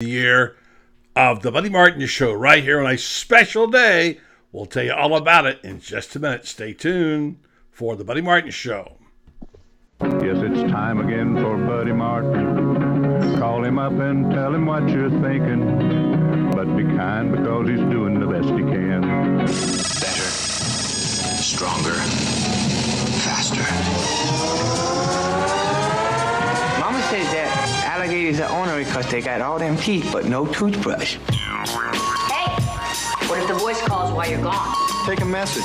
Year of the Buddy Martin Show right here on a special day. We'll tell you all about it in just a minute. Stay tuned for the Buddy Martin Show. Yes, it's time again for Buddy Martin. Call him up and tell him what you're thinking. But be kind because he's doing the best he can. Better, stronger, faster. Mama says that alligators are ornery because they got all them teeth but no toothbrush. Hey, what if the voice calls while you're gone? Take a message.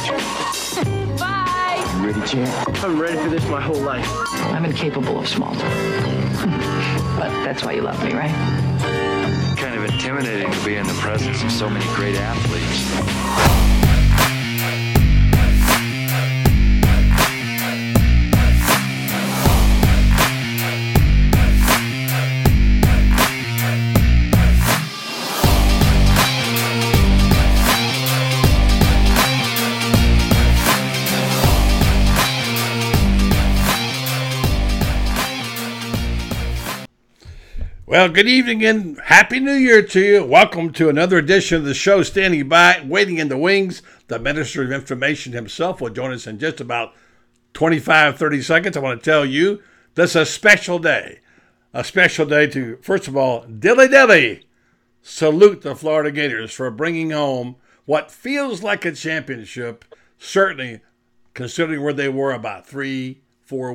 Bye. You ready, champ? I'm ready for this my whole life. I'm incapable of small talk. But that's why you love me, right? Kind of intimidating to be in the presence of so many great athletes. Well, good evening and Happy New Year to you. Welcome to another edition of the show. Standing by, waiting in the wings, the Minister of Information himself will join us in just about 25, 30 seconds. I want to tell you this is a special day. A special day to, first of all, dilly salute the Florida Gators for bringing home what feels like a championship, certainly considering where they were about 3-4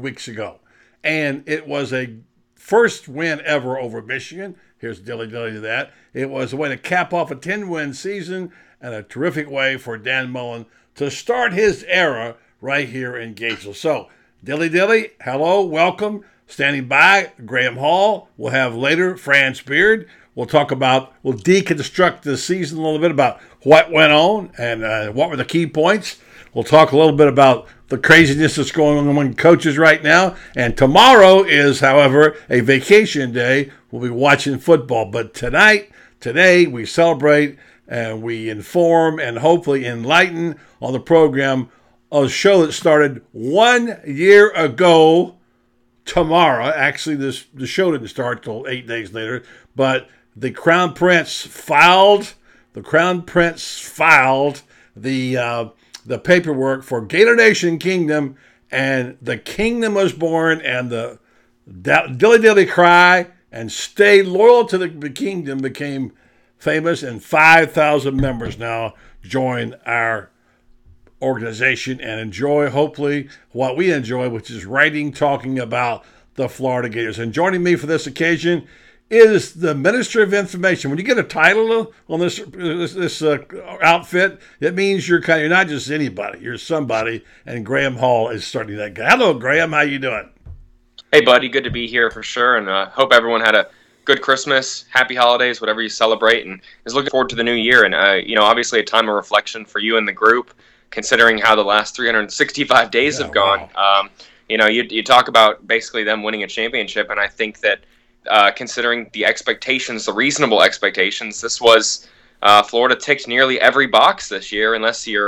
weeks ago. And it was a first win ever over Michigan. Here's dilly to that. It was a way to cap off a 10-win season and a terrific way for Dan Mullen to start his era right here in Gainesville. So, dilly, hello, welcome. Standing by, Graham Hall. We'll have later Franz Beard. We'll deconstruct the season a little bit about what went on and what were the key points. We'll talk a little bit about the craziness that's going on among coaches right now. And tomorrow is, however, a vacation day. We'll be watching football. But today, we celebrate and we inform and hopefully enlighten on the program of a show that started 1 year ago tomorrow. Actually, the show didn't start till 8 days later. But the Crown Prince filed the paperwork for Gator Nation Kingdom, and the kingdom was born, and the dilly cry and stay loyal to the kingdom became famous, and 5,000 members now join our organization and enjoy, hopefully, what we enjoy, which is writing, talking about the Florida Gators. And joining me for this occasion is the Minister of Information. When you get a title on this outfit, it means you're not just anybody. You're somebody, and Graham Hall is starting that guy. Hello, Graham. How you doing? Hey, buddy. Good to be here for sure, and hope everyone had a good Christmas, happy holidays, whatever you celebrate, and is looking forward to the new year. And obviously a time of reflection for you and the group, considering how the last 365 days have gone. Wow. You talk about basically them winning a championship, and I think that considering the expectations, the reasonable expectations, this was Florida ticked nearly every box this year, unless you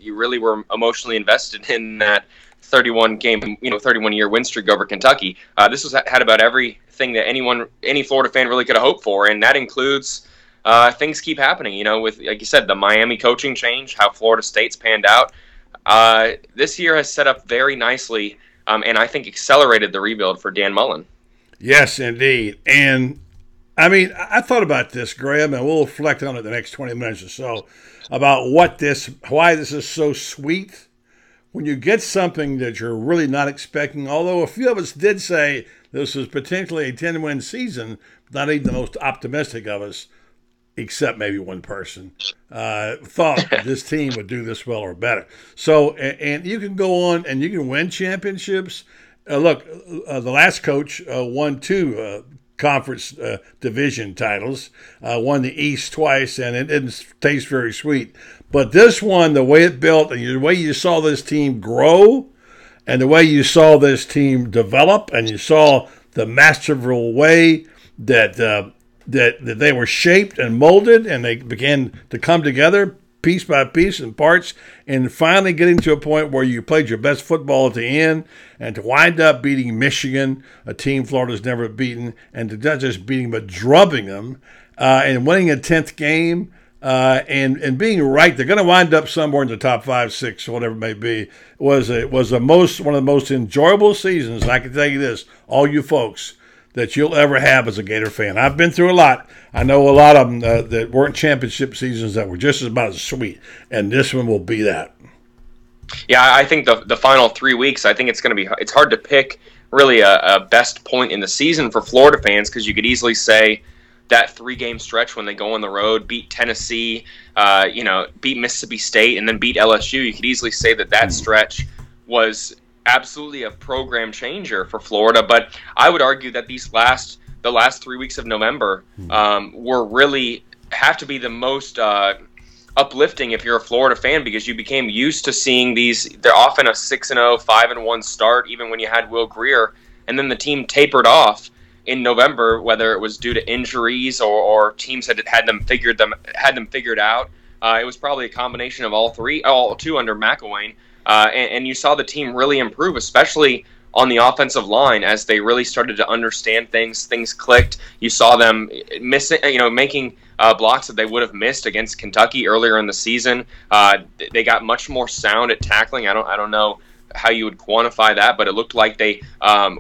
really were emotionally invested in that 31-year win streak over Kentucky. This had about everything that any Florida fan really could have hoped for, and that includes things keep happening. With, like you said, the Miami coaching change, how Florida State's panned out. This year has set up very nicely, and I think accelerated the rebuild for Dan Mullen. Yes, indeed. And, I thought about this, Graham, and we'll reflect on it the next 20 minutes or so, about why this is so sweet. When you get something that you're really not expecting, although a few of us did say this was potentially a 10-win season, not even the most optimistic of us, except maybe one person, thought this team would do this well or better. So, and you can go on and you can win championships. The last coach won two conference division titles, won the East twice, and it didn't taste very sweet. But this one, the way it built and the way you saw this team grow and the way you saw this team develop and you saw the masterful way that they were shaped and molded and they began to come together piece by piece and parts, and finally getting to a point where you played your best football at the end, and to wind up beating Michigan, a team Florida's never beaten, and to not just beating but drubbing them, and winning a 10th game and being right. They're going to wind up somewhere in the top 5, 6, whatever it may be. Was one of the most enjoyable seasons. And I can tell you this, all you folks, that you'll ever have as a Gator fan. I've been through a lot. I know a lot of them that weren't championship seasons that were just about as sweet, and this one will be that. Yeah, I think the final 3 weeks, I think it's hard to pick really a best point in the season for Florida fans, because you could easily say that 3-game stretch when they go on the road, beat Tennessee, beat Mississippi State, and then beat LSU. You could easily say that stretch was absolutely a program changer for Florida. But I would argue that the last 3 weeks of November were really have to be the most uplifting if you're a Florida fan, because you became used to seeing they're often a 6-0, 5-1 start, even when you had Will Grier, and then the team tapered off in November, whether it was due to injuries or teams had them figured out. It was probably a combination of all two under McElwain. And you saw the team really improve, especially on the offensive line as they really started to understand things. Things clicked. You saw them making blocks that they would have missed against Kentucky earlier in the season. They got much more sound at tackling. I don't know how you would quantify that, but it looked like they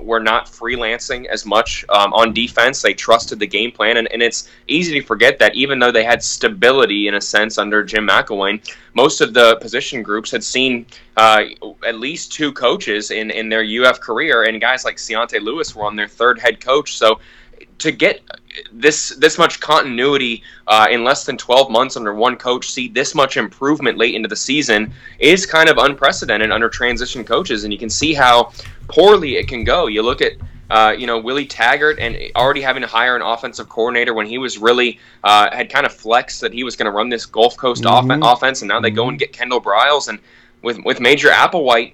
were not freelancing as much on defense. They trusted the game plan, and it's easy to forget that even though they had stability in a sense under Jim McElwain, most of the position groups had seen at least 2 coaches in their UF career, and guys like Ciante Lewis were on their 3rd head coach. So to get this much continuity in less than 12 months under one coach, see this much improvement late into the season, is kind of unprecedented under transition coaches, and you can see how poorly it can go. You look at Willie Taggart and already having to hire an offensive coordinator when he was really had kind of flexed that he was going to run this Gulf Coast offense, and now they go and get Kendall Briles, and with Major Applewhite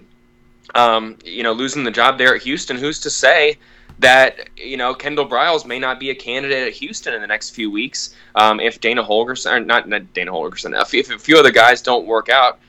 losing the job there at Houston, who's to say that Kendall Briles may not be a candidate at Houston in the next few weeks if Dana Holgorsen, or not Dana Holgorsen, if a few other guys don't work out.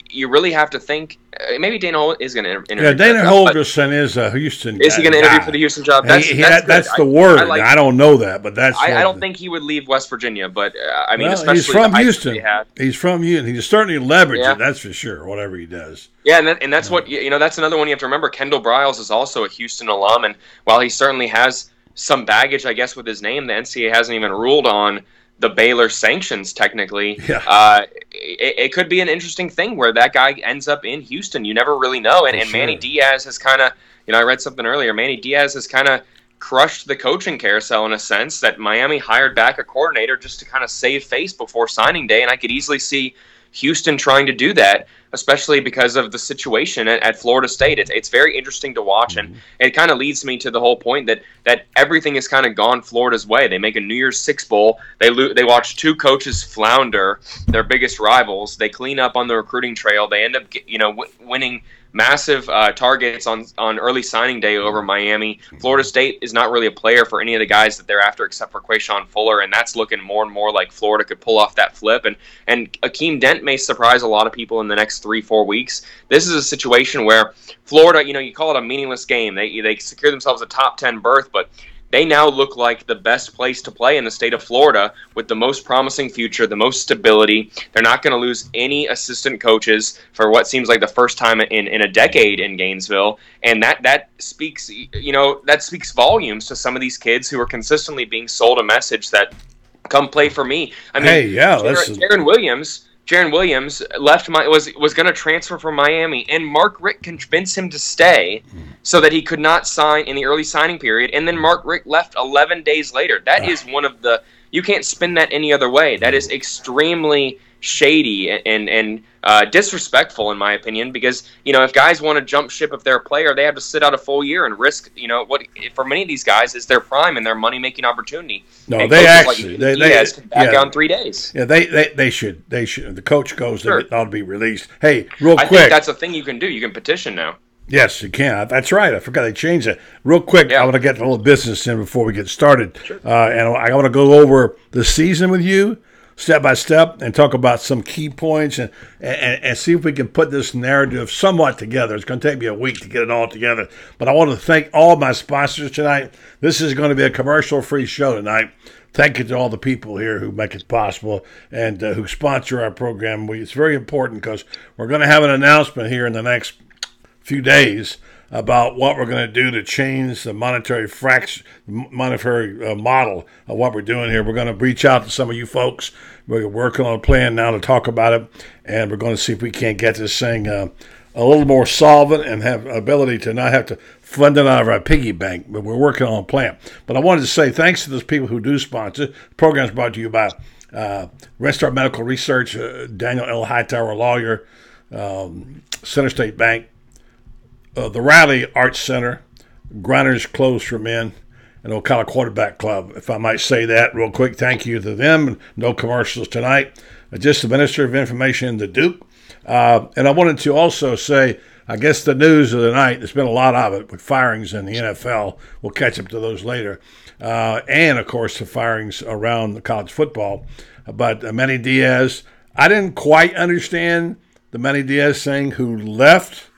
You really have to think maybe Dana is going to interview. Yeah, Dana Holgorsen is a Houston guy. Is he going to interview for the Houston job? That's the word. I don't know that, but that's. I don't think he would leave West Virginia, but especially he's from Houston. He's from Houston. He's certainly leveraged it. That's for sure. Whatever he does. Yeah, and that's what that's another one you have to remember. Kendall Briles is also a Houston alum, and while he certainly has some baggage, I guess, with his name, the NCAA hasn't even ruled on the Baylor sanctions technically. Yeah. It could be an interesting thing where that guy ends up in Houston. You never really know. And Manny Diaz has kind of, I read something earlier, Manny Diaz has kind of crushed the coaching carousel in a sense that Miami hired back a coordinator just to kind of save face before signing day. And I could easily see Houston trying to do that, especially because of the situation at Florida State. It's very interesting to watch, and it kind of leads me to the whole point that everything has kind of gone Florida's way. They make a New Year's Six bowl. They watch 2 coaches flounder, their biggest rivals. They clean up on the recruiting trail. They end up winning massive targets on early signing day over Miami. Florida State is not really a player for any of the guys that they're after except for Quayshawn Fuller, and that's looking more and more like Florida could pull off that flip. And Akeem Dent may surprise a lot of people in the next 3-4 weeks. This is a situation where Florida, you call it a meaningless game. They secure themselves a top 10 berth, but they now look like the best place to play in the state of Florida with the most promising future, the most stability. They're not going to lose any assistant coaches for what seems like the first time in a decade in Gainesville. And that speaks, that speaks volumes to some of these kids who are consistently being sold a message that come play for me. I mean, Jaron Williams left was going to transfer from Miami, and Mark Richt convinced him to stay so that he could not sign in the early signing period. And then Mark Richt left 11 days later. That is one of the – you can't spin that any other way. That is extremely shady and disrespectful, in my opinion, because, if guys want to jump ship if they're a player, they have to sit out a full year and risk, what for many of these guys is their prime and their money-making opportunity. No, and they actually they can back out in 3 days. Yeah, they should. The coach goes, sure. It ought to be released. Hey, real quick. I think that's a thing you can do. You can petition now. Yes, you can. That's right. I forgot they changed it. Real quick, I want to get a little business in before we get started. Sure. And I want to go over the season with you, step by step, and talk about some key points and see if we can put this narrative somewhat together. It's going to take me a week to get it all together. But I want to thank all my sponsors tonight. This is going to be a commercial-free show tonight. thank you to all the people here who make it possible and who sponsor our program. It's very important because we're going to have an announcement here in the next few days about what we're going to do to change the monetary model of what we're doing here. We're going to reach out to some of you folks. We're working on a plan now to talk about it, and we're going to see if we can't get this thing a little more solvent and have ability to not have to fund it out of our piggy bank. But we're working on a plan. But I wanted to say thanks to those people who do sponsor. The program is brought to you by Restart Medical Research, Daniel L. Hightower, lawyer, Center State Bank, the Riley Arts Center, Grinders Clothes for Men, and Ocala Quarterback Club. If I might say that real quick, thank you to them. No commercials tonight. Just the Minister of Information, the Duke. And I wanted to also say, I guess the news of the night, there's been a lot of it with firings in the NFL. We'll catch up to those later. And, of course, the firings around the college football. But Manny Diaz, I didn't quite understand the Manny Diaz thing, who left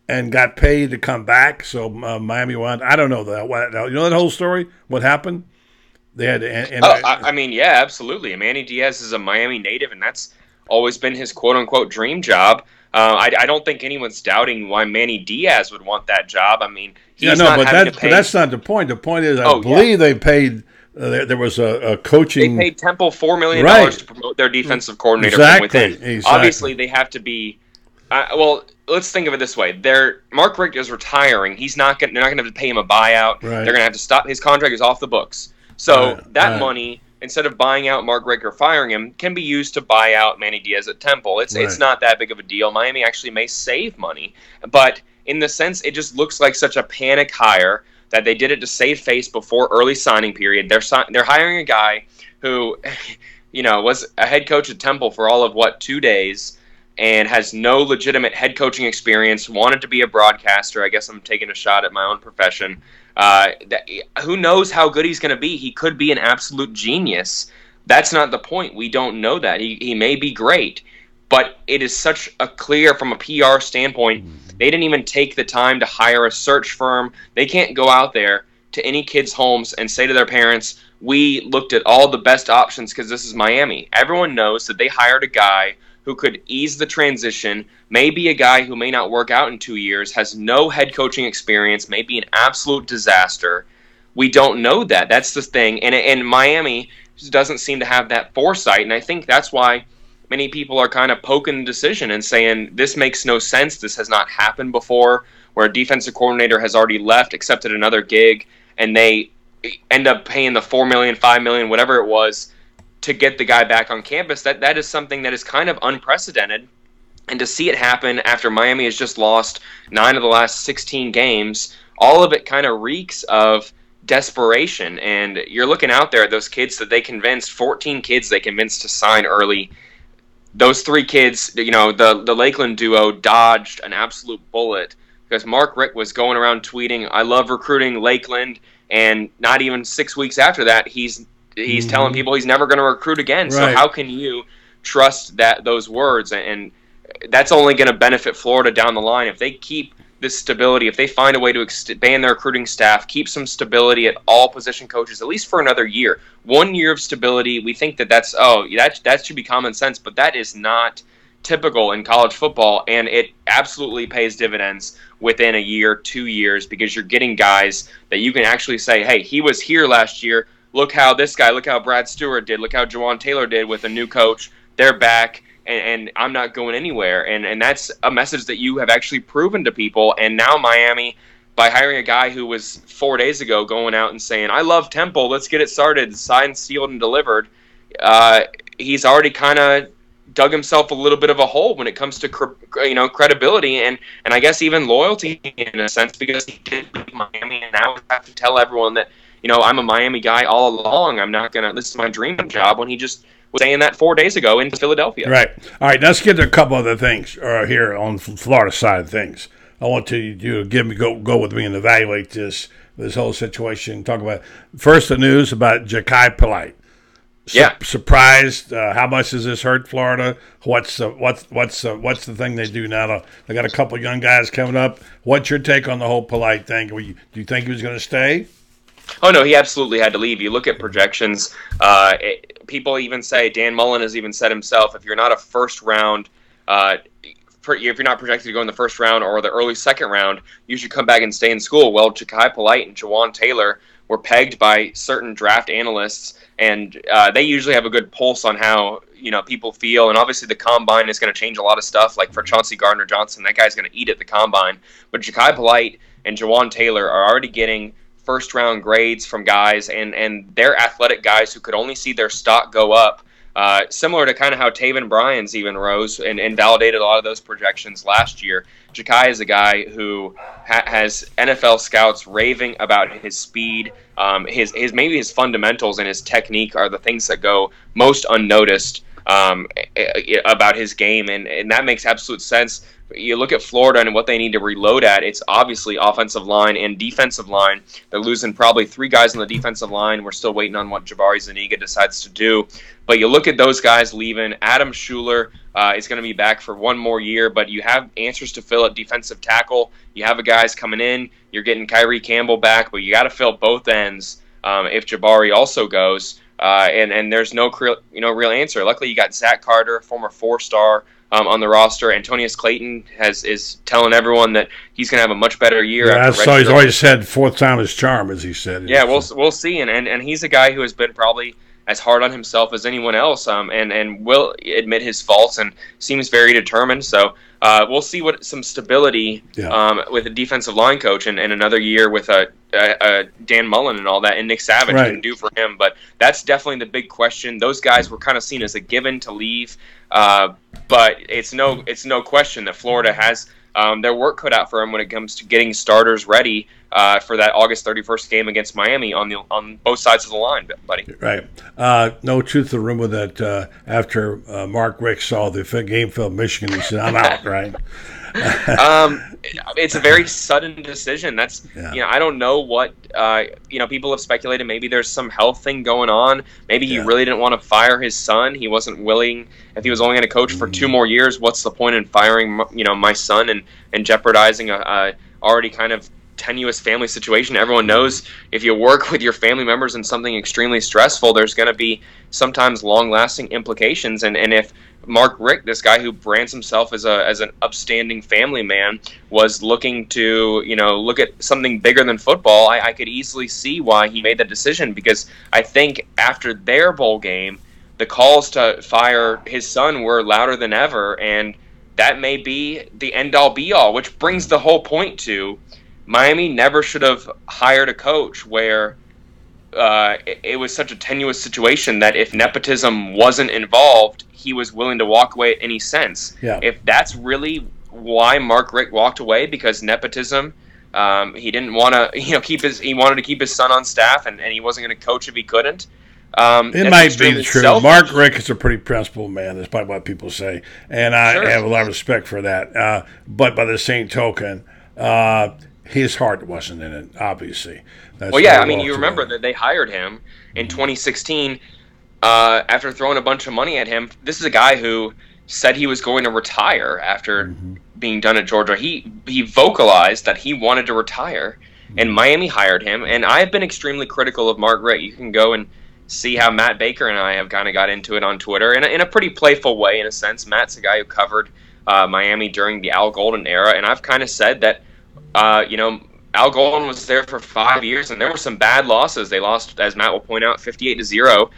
and got paid to come back. So Miami won. I don't know that. You know that whole story? What happened? They had. I mean, yeah, absolutely. Manny Diaz is a Miami native, and that's always been his quote-unquote dream job. I don't think anyone's doubting why Manny Diaz would want that job. I mean, he's not having to pay. But that's not the point. The point is, I believe they paid. There was a coaching. They paid Temple $4 million to promote their defensive coordinator from within. Exactly. Obviously, they have to be. Well, let's think of it this way: Mark Richt is retiring. They're not going to have to pay him a buyout. Right. They're going to have to stop. His contract is off the books. So that money, instead of buying out Mark Richt or firing him, can be used to buy out Manny Diaz at Temple. It's not that big of a deal. Miami actually may save money, but in the sense, it just looks like such a panic hire that they did it to save face before early signing period. They're hiring a guy who, was a head coach at Temple for all of 2 days. And has no legitimate head coaching experience, wanted to be a broadcaster. I guess I'm taking a shot at my own profession. Who knows how good he's going to be? He could be an absolute genius. That's not the point. We don't know that. He may be great. But it is such a clear, from a PR standpoint, they didn't even take the time to hire a search firm. They can't go out there to any kids' homes and say to their parents, we looked at all the best options because this is Miami. Everyone knows that they hired a guy who could ease the transition, maybe a guy who may not work out in 2 years, has no head coaching experience, may be an absolute disaster. We don't know that. That's the thing. And Miami just doesn't seem to have that foresight, and I think that's why many people are kind of poking the decision and saying, this makes no sense, this has not happened before, where a defensive coordinator has already left, accepted another gig, and they end up paying the $4 million, $5 million, whatever it was, to get the guy back on campus. That is something that is kind of unprecedented. And to see it happen after Miami has just lost 9 of the last 16 games, all of it kind of reeks of desperation. And you're looking out there at those kids that they convinced, 14 kids they convinced to sign early. Those 3 kids, the Lakeland duo dodged an absolute bullet because Mark Richt was going around tweeting, I love recruiting Lakeland. And not even 6 weeks after that, he's telling people he's never going to recruit again. Right. So how can you trust those words? And that's only going to benefit Florida down the line. If they keep this stability, if they find a way to expand their recruiting staff, keep some stability at all position coaches, at least for another year. 1 year of stability, we think that should be common sense, but that is not typical in college football, and it absolutely pays dividends within a year, 2 years, because you're getting guys that you can actually say, hey, he was here last year. Look how Brad Stewart did. Look how Jawan Taylor did with a new coach. They're back, and I'm not going anywhere. And that's a message that you have actually proven to people. And now Miami, by hiring a guy who was 4 days ago going out and saying, I love Temple, let's get it started, signed, sealed, and delivered, he's already kind of dug himself a little bit of a hole when it comes to credibility and I guess even loyalty in a sense, because he did leave Miami, and now we have to tell everyone that I'm a Miami guy all along. This is my dream job, when he just was saying that 4 days ago in Philadelphia. Right. All right, let's get to a couple other things here on the Florida side of things. I want you to go with me and evaluate this whole situation. Talk about first the news about Chik-fil-A. Surprised. How much does this hurt Florida? What's the thing they do now? They got a couple young guys coming up. What's your take on the whole Polite thing? Do you think he was going to stay? Oh no, he absolutely had to leave. You look at projections. People even say, Dan Mullen has even said himself, if you're not a first round, if you're not projected to go in the first round or the early second round, you should come back and stay in school. Well, Ja'Kai Polite and Jawan Taylor were pegged by certain draft analysts, and they usually have a good pulse on how people feel. And obviously, the combine is going to change a lot of stuff. Like for Chauncey Gardner-Johnson, that guy's going to eat at the combine. But Ja'Kai Polite and Jawan Taylor are already getting first-round grades from guys, and they're athletic guys who could only see their stock go up. Similar to kind of how Taven Bryan's even rose and validated a lot of those projections last year. Ja'Kai is a guy who has NFL scouts raving about his speed, maybe his fundamentals and his technique are the things that go most unnoticed about his game, and that makes absolute sense. You look at Florida and what they need to reload at, it's obviously offensive line and defensive line. They're losing probably 3 guys on the defensive line. We're still waiting on what Jabari Zuniga decides to do. But you look at those guys leaving. Adam Schuler is going to be back for 1 more year, but you have answers to fill at defensive tackle. You have guys coming in. You're getting Kyrie Campbell back, but you got to fill both ends if Jabari also goes. And there's no real answer. Luckily, you got Zach Carter, former 4-star, on the roster. Antonius Clayton is telling everyone that he's going to have a much better year. Yeah, so he's always said 4th time is charm, as he said. Yeah, we'll see. And he's a guy who has been probably as hard on himself as anyone else, and will admit his faults and seems very determined. So we'll see what some stability with a defensive line coach and another year with Dan Mullen and all that, and Nick Savage can do for him. But that's definitely the big question. Those guys were kind of seen as a given to leave. But it's no question that Florida has their work cut out for them when it comes to getting starters ready for that August 31st game against Miami on both sides of the line, buddy. Right. No truth to the rumor that after Mark Richt saw the game film Michigan, he said, "I'm out." Right. It's a very sudden decision. That's I don't know what people have speculated. Maybe there's some health thing going on. Maybe he really didn't want to fire his son. He wasn't willing. If he was only going to coach for 2 more years, what's the point in firing my son and jeopardizing a already kind of tenuous family situation? Everyone knows if you work with your family members in something extremely stressful, there's going to be sometimes long-lasting implications. And if Mark Richt, this guy who brands himself as an upstanding family man, was looking to look at something bigger than football, I could easily see why he made that decision, because I think after their bowl game, the calls to fire his son were louder than ever, and that may be the end-all be-all, which brings the whole point to Miami never should have hired a coach where it was such a tenuous situation that if nepotism wasn't involved, he was willing to walk away at any cents. Yeah. If that's really why Mark Richt walked away, because nepotism, he didn't want to he wanted to keep his son on staff, and he wasn't going to coach if he couldn't. It might be true. Selfish. Mark Richt is a pretty principled man. That's probably what people say, and I have a lot of respect for that. But by the same token, his heart wasn't in it, obviously. You remember that they hired him in 2016 after throwing a bunch of money at him. This is a guy who said he was going to retire after being done at Georgia. He vocalized that he wanted to retire, and Miami hired him. And I've been extremely critical of Mark Richt. You can go and see how Matt Baker and I have kind of got into it on Twitter in a pretty playful way, in a sense. Matt's a guy who covered Miami during the Al Golden era, and I've kind of said that Al Golden was there for 5 years, and there were some bad losses. They lost, as Matt will point out, 58-0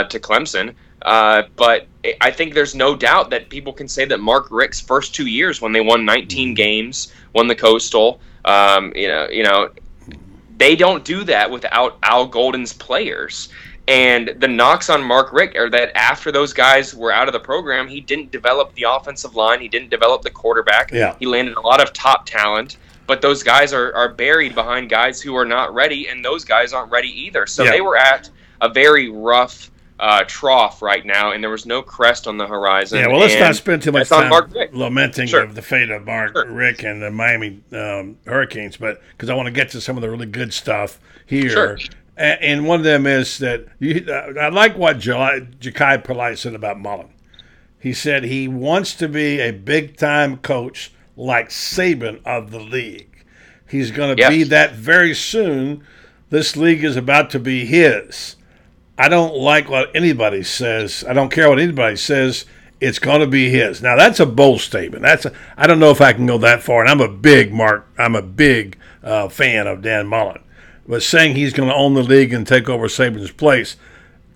to Clemson. But I think there's no doubt that people can say that Mark Richt's first 2 years, when they won 19 games, won the Coastal, they don't do that without Al Golden's players. And the knocks on Mark Richt are that after those guys were out of the program, he didn't develop the offensive line. He didn't develop the quarterback. Yeah. He landed a lot of top talent. But those guys are buried behind guys who are not ready, and those guys aren't ready either. So they were at a very rough trough right now, and there was no crest on the horizon. Yeah, well, let's not spend too much time lamenting the fate of Mark Richt and the Miami Hurricanes, but because I want to get to some of the really good stuff here. Sure. And one of them is that I like what Ja'Kai Polite said about Mullen. He said he wants to be a big-time coach like Saban of the league. He's going to be that very soon this league is about to be his. I don't like what anybody says. I don't care what anybody says. It's going to be his. Now, that's a bold statement. I don't know if I can go that far. And I'm a big fan of Dan Mullen. But saying he's going to own the league and take over Saban's place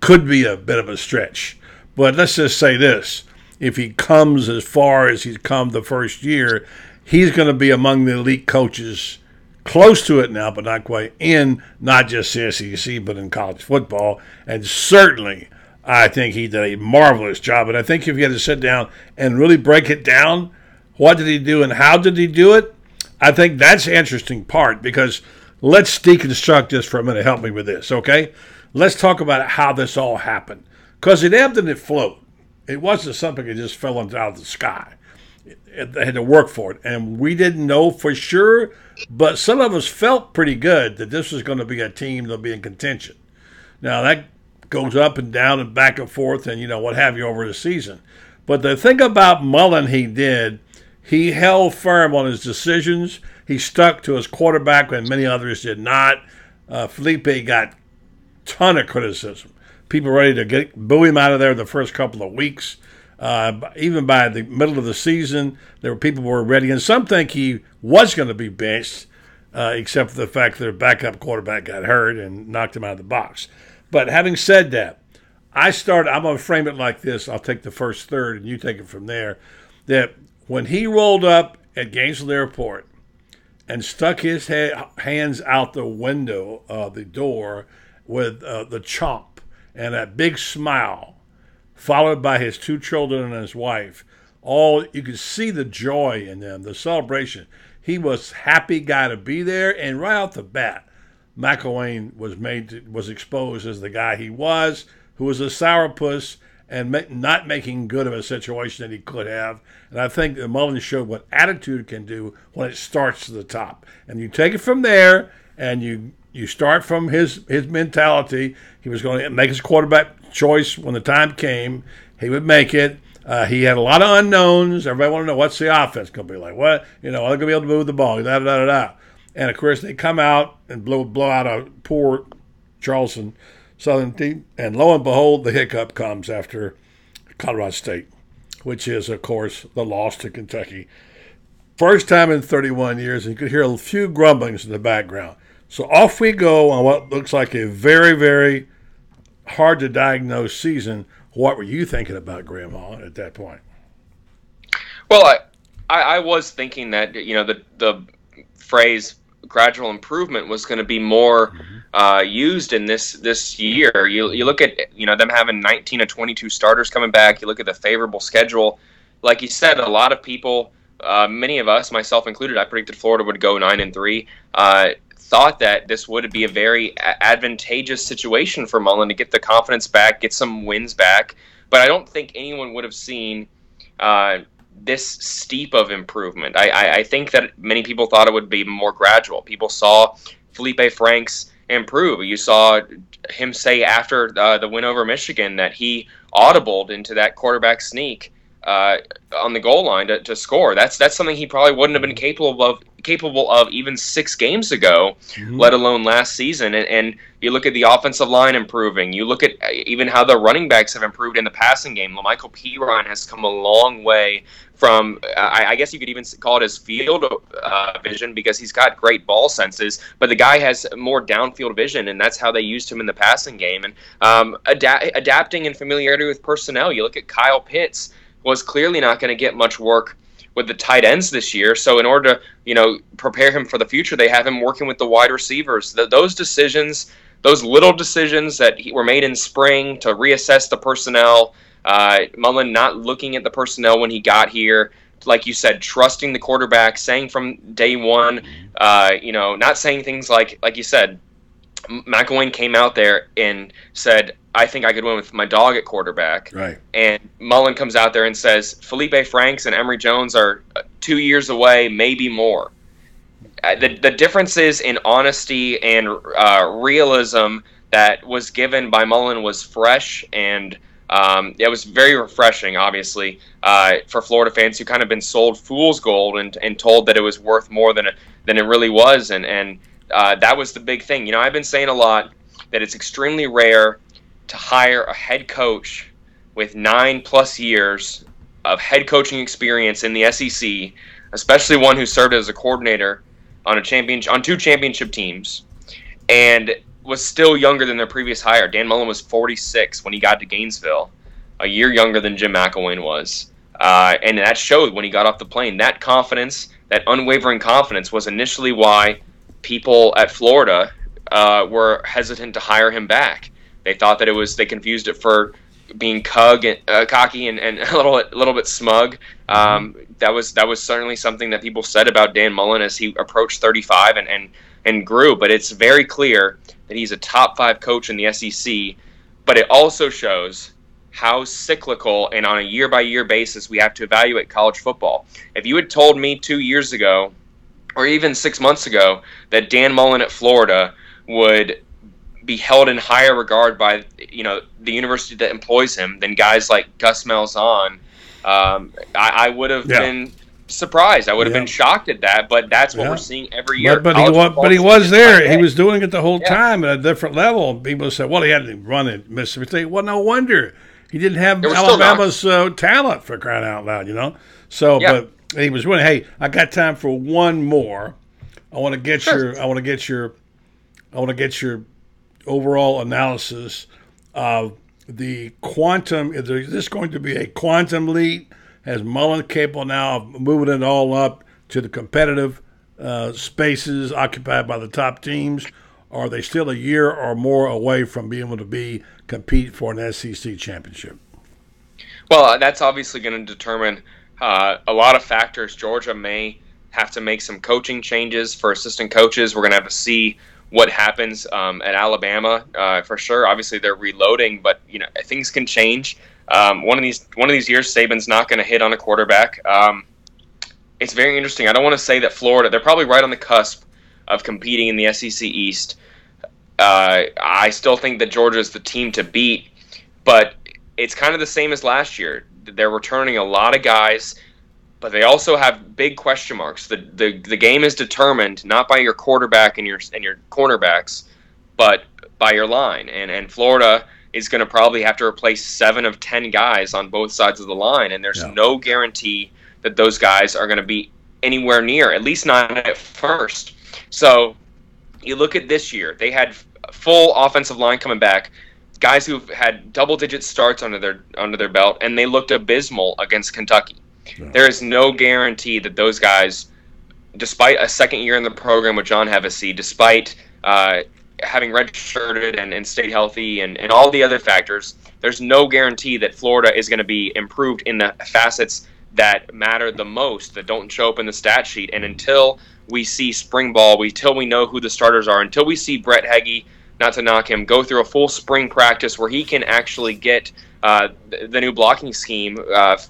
could be a bit of a stretch. But let's just say this. If he comes as far as he's come the first year, he's going to be among the elite coaches close to it now, but not quite in not just the SEC, but in college football. And certainly, I think he did a marvelous job. And I think if you had to sit down and really break it down, what did he do and how did he do it? I think that's the interesting part, because let's deconstruct this for a minute. Help me with this, okay? Let's talk about how this all happened. Because it ebbed and it flowed. It wasn't something that just fell out of the sky. They had to work for it. And we didn't know for sure, but some of us felt pretty good that this was going to be a team that would be in contention. Now, that goes up and down and back and forth and, what have you over the season. But the thing about Mullen he held firm on his decisions. He stuck to his quarterback when many others did not. Felipe got a ton of criticism. People ready to boo him out of there the first couple of weeks. Even by the middle of the season, there were people who were ready. And some think he was going to be benched, except for the fact that their backup quarterback got hurt and knocked him out of the box. But having said that, I'm going to frame it like this. I'll take the first third and you take it from there. That when he rolled up at Gainesville Airport and stuck his hands out the window of the door with the chomp and that big smile, followed by his 2 children and his wife, you could see the joy in them, the celebration. He was happy guy to be there, and right off the bat, McElwain was exposed as the guy he was, who was a sourpuss and not making good of a situation that he could have. And I think that Mullen showed what attitude can do when it starts to the top. And you take it from there, and you start from his mentality. He was going to make his quarterback choice when the time came. He would make it. He had a lot of unknowns. Everybody wanted to know what's the offense going to be like. What, are they going to be able to move the ball? And, of course, they come out and blow out a poor Charleston Southern team. And lo and behold, the hiccup comes after Colorado State, which is, of course, the loss to Kentucky. First time in 31 years, and you could hear a few grumblings in the background. So off we go on what looks like a very, very hard to diagnose season. What were you thinking about Graham Hall at that point? Well, I was thinking that the phrase gradual improvement was going to be more used in this year. You look at them having 19 of 22 starters coming back. You look at the favorable schedule. Like you said, a lot of people, many of us, myself included, I predicted Florida would go 9-3. Thought that this would be a very advantageous situation for Mullen to get the confidence back, get some wins back. But I don't think anyone would have seen this steep of improvement. I think that many people thought it would be more gradual. People saw Felipe Franks improve. You saw him say after the win over Michigan that he audibled into that quarterback sneak on the goal line to score. That's something he probably wouldn't have been capable of even 6 games ago, let alone last season. And you look at the offensive line improving. You look at even how the running backs have improved in the passing game. LaMichael Pirine has come a long way from, I guess you could even call it his field vision, because he's got great ball senses, but the guy has more downfield vision, and that's how they used him in the passing game. And adapting and familiarity with personnel. You look at Kyle Pitts, was clearly not going to get much work with the tight ends this year. So in order to, prepare him for the future, they have him working with the wide receivers. Those decisions, those little decisions that were made in spring to reassess the personnel, Mullen not looking at the personnel when he got here, like you said, trusting the quarterback, saying from day one, not saying things like you said, McElwain came out there and said, I think I could win with my dog at quarterback. Right. And Mullen comes out there and says, Felipe Franks and Emory Jones are 2 years away, maybe more. The differences in honesty and realism that was given by Mullen was fresh, and it was very refreshing, obviously, for Florida fans who kind of been sold fool's gold and told that it was worth more than it really was. And that was the big thing. I've been saying a lot that it's extremely rare to hire a head coach with 9+ years of head coaching experience in the SEC, especially one who served as a coordinator on two championship teams, and was still younger than their previous hire. Dan Mullen was 46 when he got to Gainesville, a year younger than Jim McElwain was. And that showed when he got off the plane. That confidence, that unwavering confidence, was initially why people at Florida were hesitant to hire him back. They thought that they confused it for being cocky and a little bit smug. That was certainly something that people said about Dan Mullen as he approached 35 and grew. But it's very clear that he's a top 5 coach in the SEC. But it also shows how cyclical and on a year-by-year basis we have to evaluate college football. If you had told me 2 years ago, or even 6 months ago, that Dan Mullen at Florida would be held in higher regard by the university that employs him than guys like Gus Malzahn, I would have been surprised. I would have been shocked at that. But that's what we're seeing every year. But he was there. He was doing it the whole time at a different level. People said, "Well, he had to run at Mississippi State." Well, no wonder he didn't have Alabama's talent, for crying out loud. So, but he was winning. Hey, I got time for one more. I want to get your overall analysis of the quantum. Is this going to be a quantum leap? Has Mullen capable now of moving it all up to the competitive spaces occupied by the top teams? Or are they still a year or more away from being able to compete for an SEC championship? Well, that's obviously going to determine a lot of factors. Georgia may have to make some coaching changes for assistant coaches. We're going to have to see what happens at Alabama for sure. Obviously, they're reloading, but things can change. One of these years, Saban's not going to hit on a quarterback. It's very interesting. I don't want to say that Florida. They're probably right on the cusp of competing in the SEC East. I still think that Georgia is the team to beat, but it's kind of the same as last year. They're returning a lot of guys, but they also have big question marks. The game is determined not by your quarterback and your cornerbacks, but by your line. And Florida is going to probably have to replace 7 of 10 guys on both sides of the line, and there's no guarantee that those guys are going to be anywhere near, at least not at first. So you look at this year, they had full offensive line coming back, guys who've had double-digit starts under their belt, and they looked abysmal against Kentucky. Yeah. There is no guarantee that those guys, despite a second year in the program with John Hevesy, despite having redshirted and stayed healthy and all the other factors, there's no guarantee that Florida is going to be improved in the facets that matter the most, that don't show up in the stat sheet. And until we see spring ball, until we know who the starters are, until we see Brett Heggie, not to knock him, go through a full spring practice where he can actually get the new blocking scheme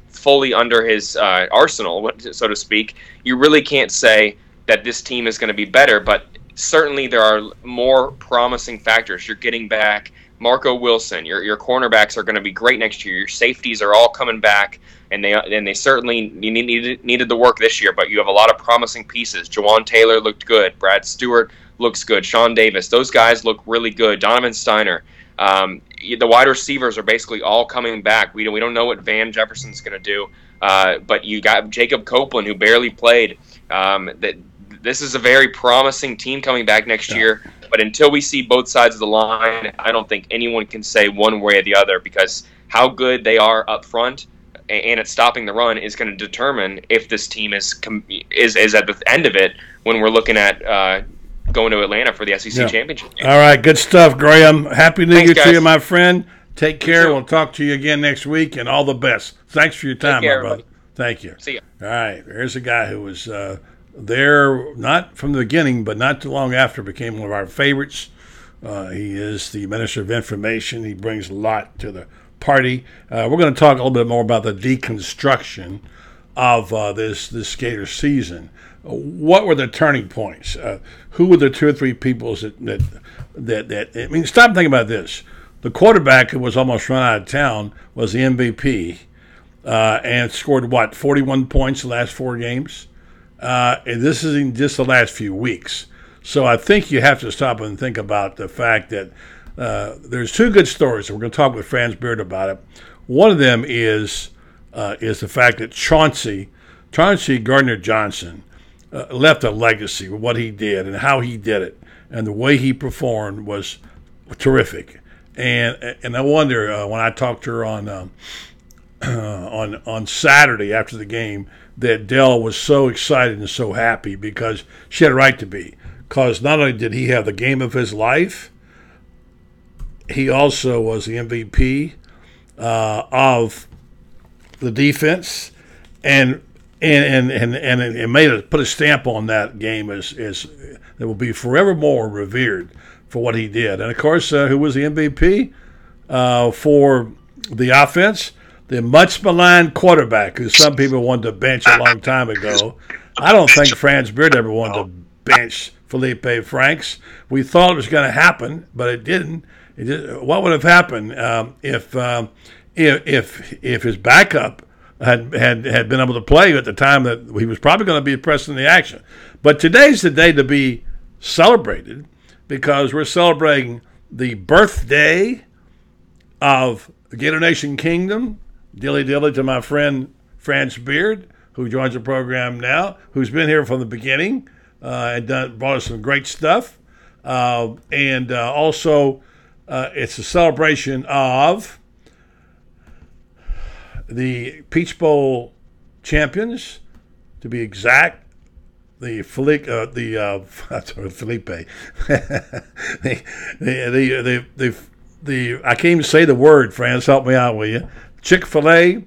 fully under his arsenal, so to speak, you really can't say that this team is going to be better. But certainly there are more promising factors. You're getting back Marco Wilson. Your cornerbacks are going to be great next year. Your safeties are all coming back, and they certainly needed the work this year. But you have a lot of promising pieces. Jawan Taylor looked good. Brad Stewart looks good. Sean Davis. Those guys look really good. Donovan Steiner. The wide receivers are basically all coming back. We don't know what Van Jefferson's going to do. But you got Jacob Copeland, who barely played. This is a very promising team coming back next year. But until we see both sides of the line, I don't think anyone can say one way or the other, because how good they are up front and at stopping the run is going to determine if this team is at the end of it when we're looking at going to Atlanta for the SEC championship game. All right, good stuff, Graham. Happy New Year to you, my friend. Take care. We'll talk to you again next week, and all the best. Thanks for your time, my brother. Thank you. See you. All right, there's a guy who was there not from the beginning, but not too long after, became one of our favorites. He is the Minister of Information. He brings a lot to the party. We're going to talk a little bit more about the deconstruction of this Gator season. What were the turning points? Who were the 2 or 3 people that I mean, stop thinking about this. The quarterback who was almost run out of town was the MVP and scored, 41 points the last 4 games? And this is in just the last few weeks. So I think you have to stop and think about the fact that there's two good stories. We're going to talk with Franz Beard about it. One of them is the fact that Chauncey Gardner Johnson left a legacy with what he did and how he did it, and the way he performed was terrific. And I wonder when I talked to her on Saturday after the game that Dell was so excited and so happy because she had a right to be. Because not only did he have the game of his life, he also was the MVP of the defense, and put a stamp on that game as that will be forevermore revered for what he did. And of course, who was the MVP for the offense? The much maligned quarterback, who some people wanted to bench a long time ago. I don't think Franz Beard ever wanted to bench Felipe Franks. We thought it was going to happen, but it didn't. What would have happened if his backup had been able to play at the time that he was probably going to be pressing the action? But today's the day to be celebrated because we're celebrating the birthday of the Gator Nation Kingdom. Dilly dilly to my friend Franz Beard, who joins the program now, who's been here from the beginning and brought us some great stuff. And also, it's a celebration of the Peach Bowl champions, to be exact. The Felipe, I can't even say the word. Franz, help me out, will you? Chik-fil-A,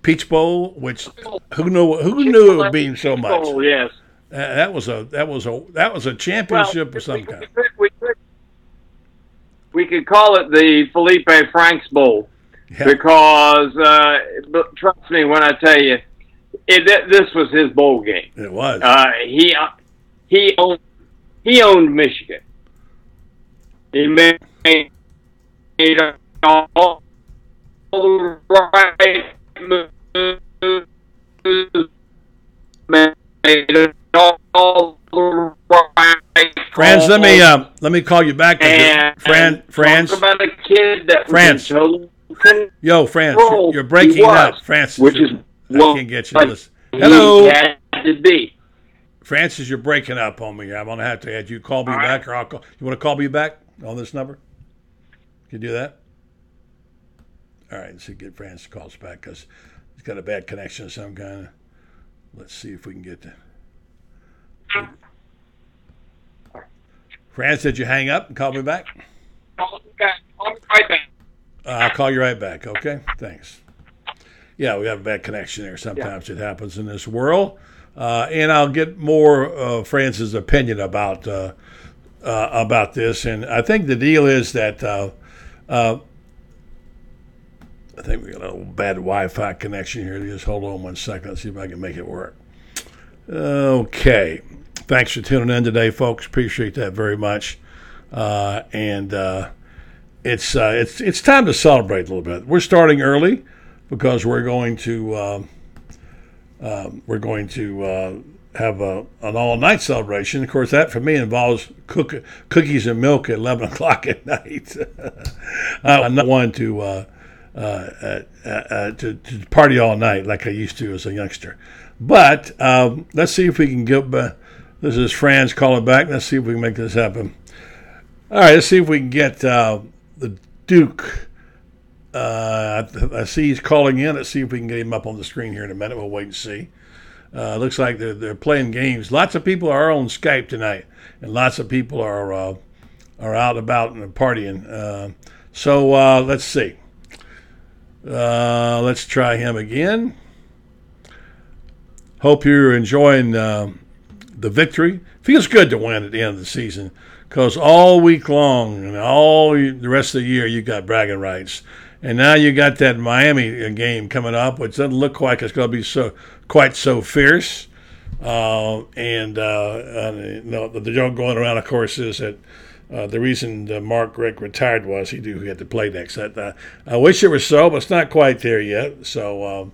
Peach Bowl, which who knew it would mean so much? Oh yes, that was a championship of some kind. We could call it the Felipe Franks Bowl because but trust me when I tell you, this was his bowl game. It was. He owned Michigan. He made all the right moves. Franz, let me call you back. Franz, about a kid that Franz, yo, Franz, you're breaking up. Francis, which is I can't get you to listen. Hello, had to be. Francis, you're breaking up on me. I'm gonna have to have you call me back, or I'll call. You want to call me back on this number? Can you do that? All right, let's see, get Francis to call us back because he's got a bad connection of some kind. Let's see if we can get that. Francis, did you hang up and call me back? Call me right back. I'll call you right back, okay? Thanks. Yeah, we have a bad connection there. Sometimes it happens in this world. And I'll get more Francis' opinion about this. And I think the deal is that I think we got a little bad Wi-Fi connection here. Just hold on 1 second. Let's see if I can make it work. Okay. Thanks for tuning in today, folks. Appreciate that very much. It's time to celebrate a little bit. We're starting early because we're going to have an all-night celebration. Of course, that for me involves cookies and milk at 11 o'clock at night. I'm not one to party all night like I used to as a youngster. But let's see if we can get. This is Franz calling back. Let's see if we can make this happen. All right, let's see if we can get the Duke. I see he's calling in. Let's see if we can get him up on the screen here in a minute. We'll wait and see. Looks like they're playing games. Lots of people are on Skype tonight, and lots of people are out about and partying. So let's see. Let's try him again. Hope you're enjoying the victory. Feels good to win at the end of the season because all week long and all the rest of the year you got bragging rights. And now you got that Miami game coming up, which doesn't look like it's going to be quite so fierce. The joke going around, of course, is that the reason Mark Rick retired was he had to play next. I wish it was so, but it's not quite there yet. So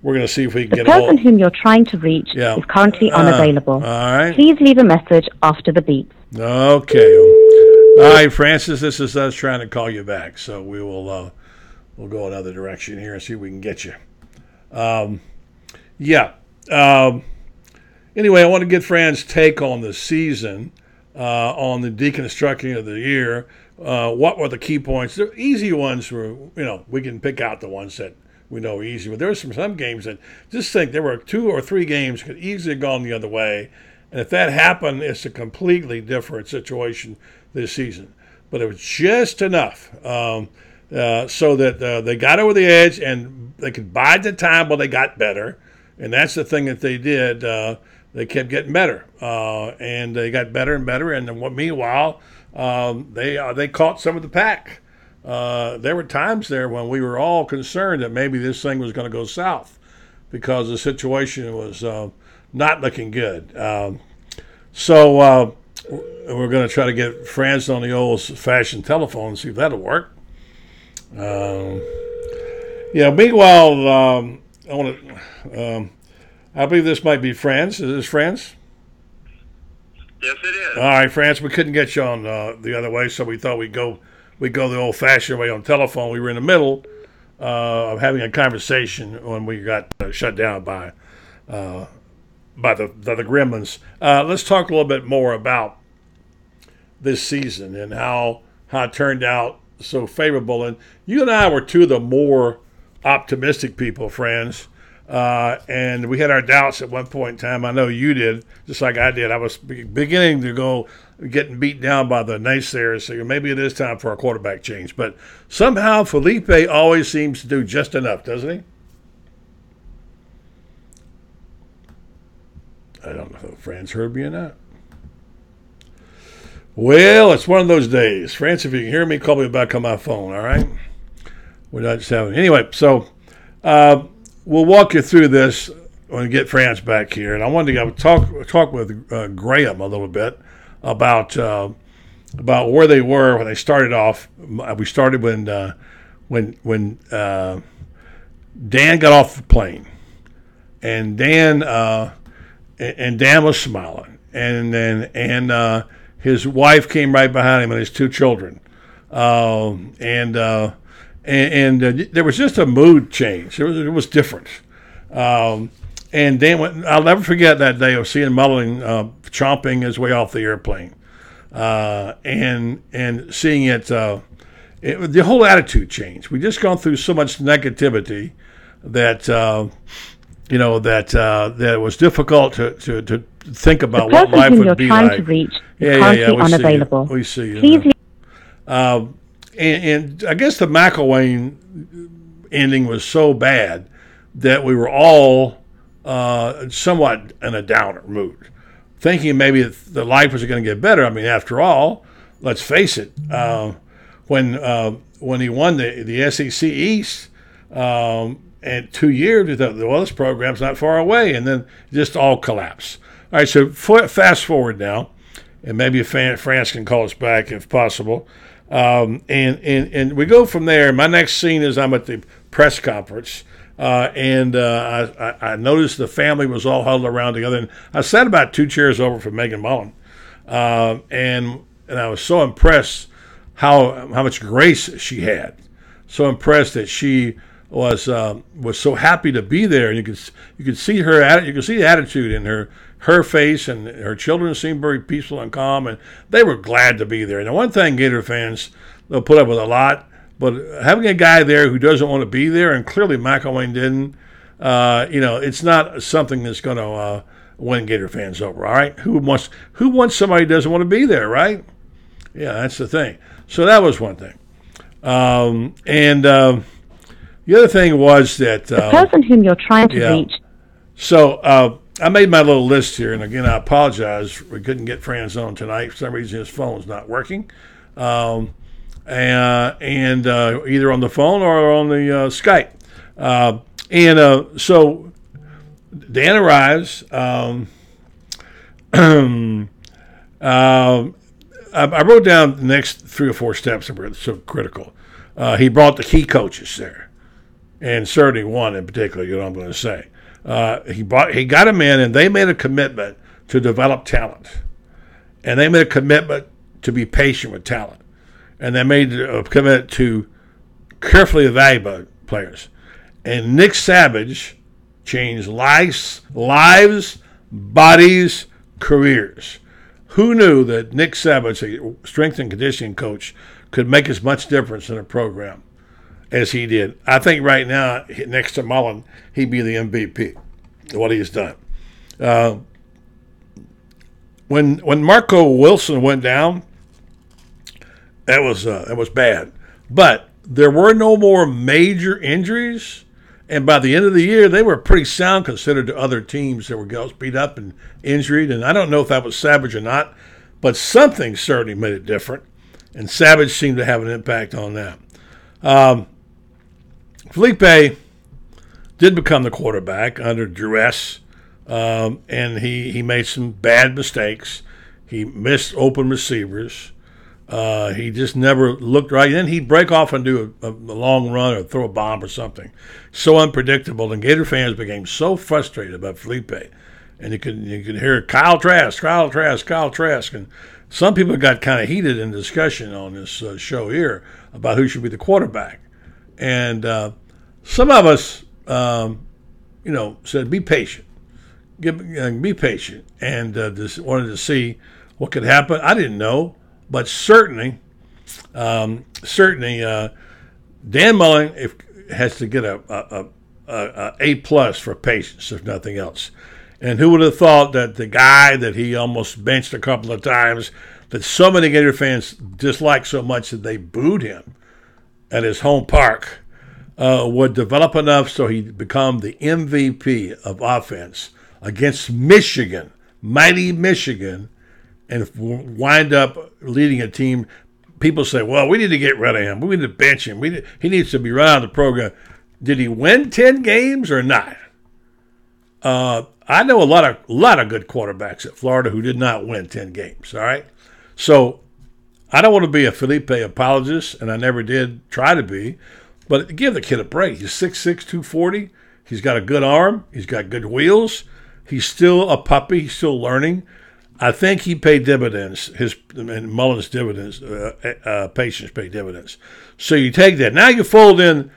we're going to see if we can The get a person hold. whom you're trying to reach Yeah. is currently unavailable. All right. Please leave a message after the beep. Okay. All right, Francis, this is us trying to call you back. So we will we'll go another direction here and see if we can get you. Yeah. Anyway, I want to get Fran's take on the season, on the deconstructing of the year. What were the key points? The easy ones were, we can pick out the ones that we know are easy. But there were some games that just think there were 2 or 3 games could easily have gone the other way. And if that happened, it's a completely different situation this season. But it was just enough so that they got over the edge and they could bide the time while they got better. And that's the thing that they did. They kept getting better, and they got better and better. And then, meanwhile, they caught some of the pack. There were times there when we were all concerned that maybe this thing was going to go south because the situation was not looking good. So we're going to try to get Franz on the old-fashioned telephone and see if that'll work. Meanwhile, I want to. I believe this might be Franz. Is this Franz? Yes, it is. All right, Franz. We couldn't get you on the other way, so we thought we'd go the old-fashioned way on telephone. We were in the middle of having a conversation when we got shut down by the Gremlins. Let's talk a little bit more about this season and how it turned out so favorable. And you and I were two of the more optimistic people, Franz. And we had our doubts at one point in time. I know you did, just like I did. I was beginning to go getting beat down by the naysayers, so maybe it is time for a quarterback change. But somehow Felipe always seems to do just enough, doesn't he? I don't know if Franz heard me or not. Well, it's one of those days. Franz, if you can hear me, call me back on my phone, all right? We're not just having... Anyway, so... we'll walk you through this when we get Franz back here, and I wanted to talk with Graham a little bit about where they were when they started off. We started when Dan got off the plane, and Dan was smiling, and then his wife came right behind him and his 2 children, and there was just a mood change. It was different. And Dan I'll never forget that day of seeing Mullen chomping his way off the airplane, and seeing it. The whole attitude changed. We just gone through so much negativity that that it was difficult to think about what life would be like. The person whom you're trying to reach is currently unavailable. We see you. Please. And I guess the McElwain ending was so bad that we were all somewhat in a downer mood, thinking maybe the life was going to get better. I mean, after all, let's face it, when he won the SEC East and 2 years, we thought, well, this program's not far away, and then just all collapsed. All right, so fast forward now, and maybe France can call us back if possible. And we go from there. My next scene is I'm at the press conference, and I noticed the family was all huddled around together. And I sat about 2 chairs over from Megan Mullen, and I was so impressed how much grace she had. So impressed that she was so happy to be there, and you could see her you could see the attitude in her face, and her children seemed very peaceful and calm, and they were glad to be there. Now, one thing Gator fans, they'll put up with a lot, but having a guy there who doesn't want to be there, and clearly McElwain didn't, it's not something that's going to win Gator fans over, all right? Who wants somebody who doesn't want to be there, right? Yeah, that's the thing. So that was one thing. The other thing was that... the person whom you're trying to reach... So I made my little list here, and again, I apologize. We couldn't get Franz on tonight. For some reason, his phone's not working. Either on the phone or on the Skype. So Dan arrives. I wrote down the next 3 or 4 steps that were so critical. He brought the key coaches there. and certainly one in particular, you know what I'm going to say. He got him in, and they made a commitment to develop talent. And they made a commitment to be patient with talent. And they made a commitment to carefully evaluate players. And Nick Savage changed lives, bodies, careers. Who knew that Nick Savage, a strength and conditioning coach, could make as much difference in a program as he did? I think right now, next to Mullen, he'd be the MVP of what he's done. When Marco Wilson went down, that was bad. But there were no more major injuries, and by the end of the year, they were pretty sound considered to other teams that were beat up and injured. And I don't know if that was Savage or not, but something certainly made it different, and Savage seemed to have an impact on that. Felipe did become the quarterback under duress, and he made some bad mistakes. He missed open receivers. He just never looked right. Then he'd break off and do a long run or throw a bomb or something. So unpredictable. And Gator fans became so frustrated about Felipe. And you could hear Kyle Trask. And some people got kind of heated in discussion on this show here about who should be the quarterback. And some of us, said, be patient. Be patient. And just wanted to see what could happen. I didn't know. But certainly, Dan Mullen has to get a A+ for patience, if nothing else. And who would have thought that the guy that he almost benched a couple of times, that so many Gator fans disliked so much that they booed him at his home park, would develop enough so he'd become the MVP of offense against Michigan, mighty Michigan, and wind up leading a team. People say, well, we need to get rid of him. We need to bench him. He needs to be run out of the program. Did he win 10 games or not? I know a lot of good quarterbacks at Florida who did not win 10 games, all right? So I don't want to be a Felipe apologist, and I never did try to be, but give the kid a break. He's 6'6", 240. He's got a good arm. He's got good wheels. He's still a puppy. He's still learning. I think he paid dividends. And Mullen's dividends, patience paid dividends. So you take that. Now you fold in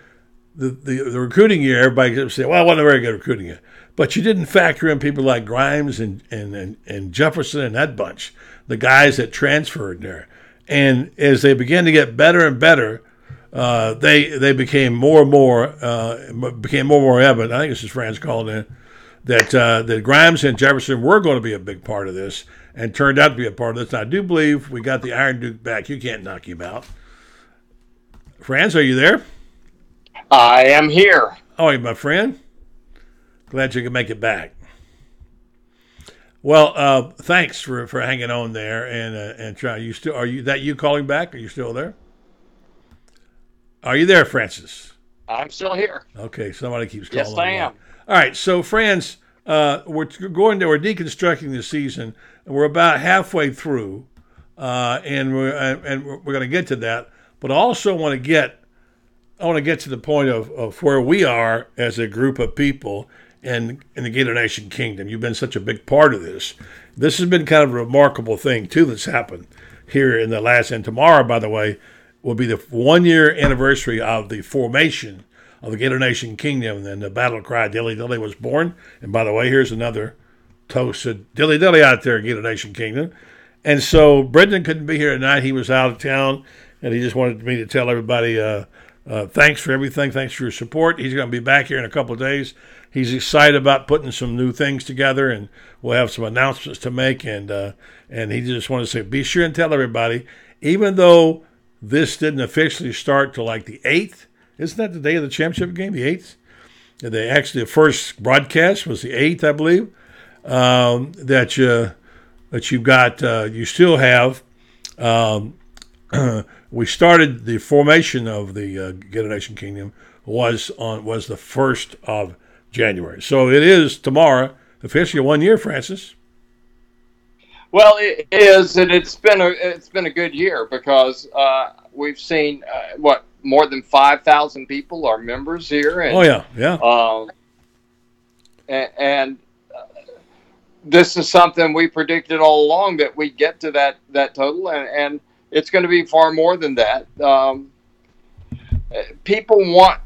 the recruiting year. Everybody can say, well, it wasn't a very good recruiting year. But you didn't factor in people like Grimes and Jefferson and that bunch, the guys that transferred there. And as they began to get better and better, they became more and more evident. I think this is Franz called in. That Grimes and Jefferson were going to be a big part of this and turned out to be a part of this. And I do believe we got the Iron Duke back. You can't knock him out. Franz, are you there? I am here. Oh, my friend. Glad you could make it back. Well, thanks for hanging on there and trying. Are you calling back? Are you still there? Are you there, Francis? I'm still here. Okay, somebody keeps calling. Yes, I am. All right, so Franz, we're deconstructing the season, and we're about halfway through, and we're going to get to that. But I also want to get to the point of where we are as a group of people in the Gator Nation Kingdom. You've been such a big part of this. This has been kind of a remarkable thing too that's happened here in the last. And tomorrow, by the way, will be the 1-year anniversary of the formation of the Gator Nation Kingdom, and the battle cry, Dilly Dilly, was born. And by the way, here's another toast to Dilly Dilly out there, Gator Nation Kingdom. And so Brendan couldn't be here tonight. He was out of town, and he just wanted me to tell everybody thanks for everything. Thanks for your support. He's going to be back here in a couple of days. He's excited about putting some new things together, and we'll have some announcements to make. And he just wanted to say, be sure and tell everybody, even though this didn't officially start till like the 8th, isn't that the day of the championship game, the 8th? The first broadcast was the 8th, I believe. You still have. We started the formation of the Gator Nation Kingdom was the 1st of January. So it is tomorrow officially 1 year, Francis. Well, it is, and it's been a good year because we've seen more than 5,000 people are members here. And, oh yeah. And this is something we predicted all along, that we'd get to that total, and it's going to be far more than that. People want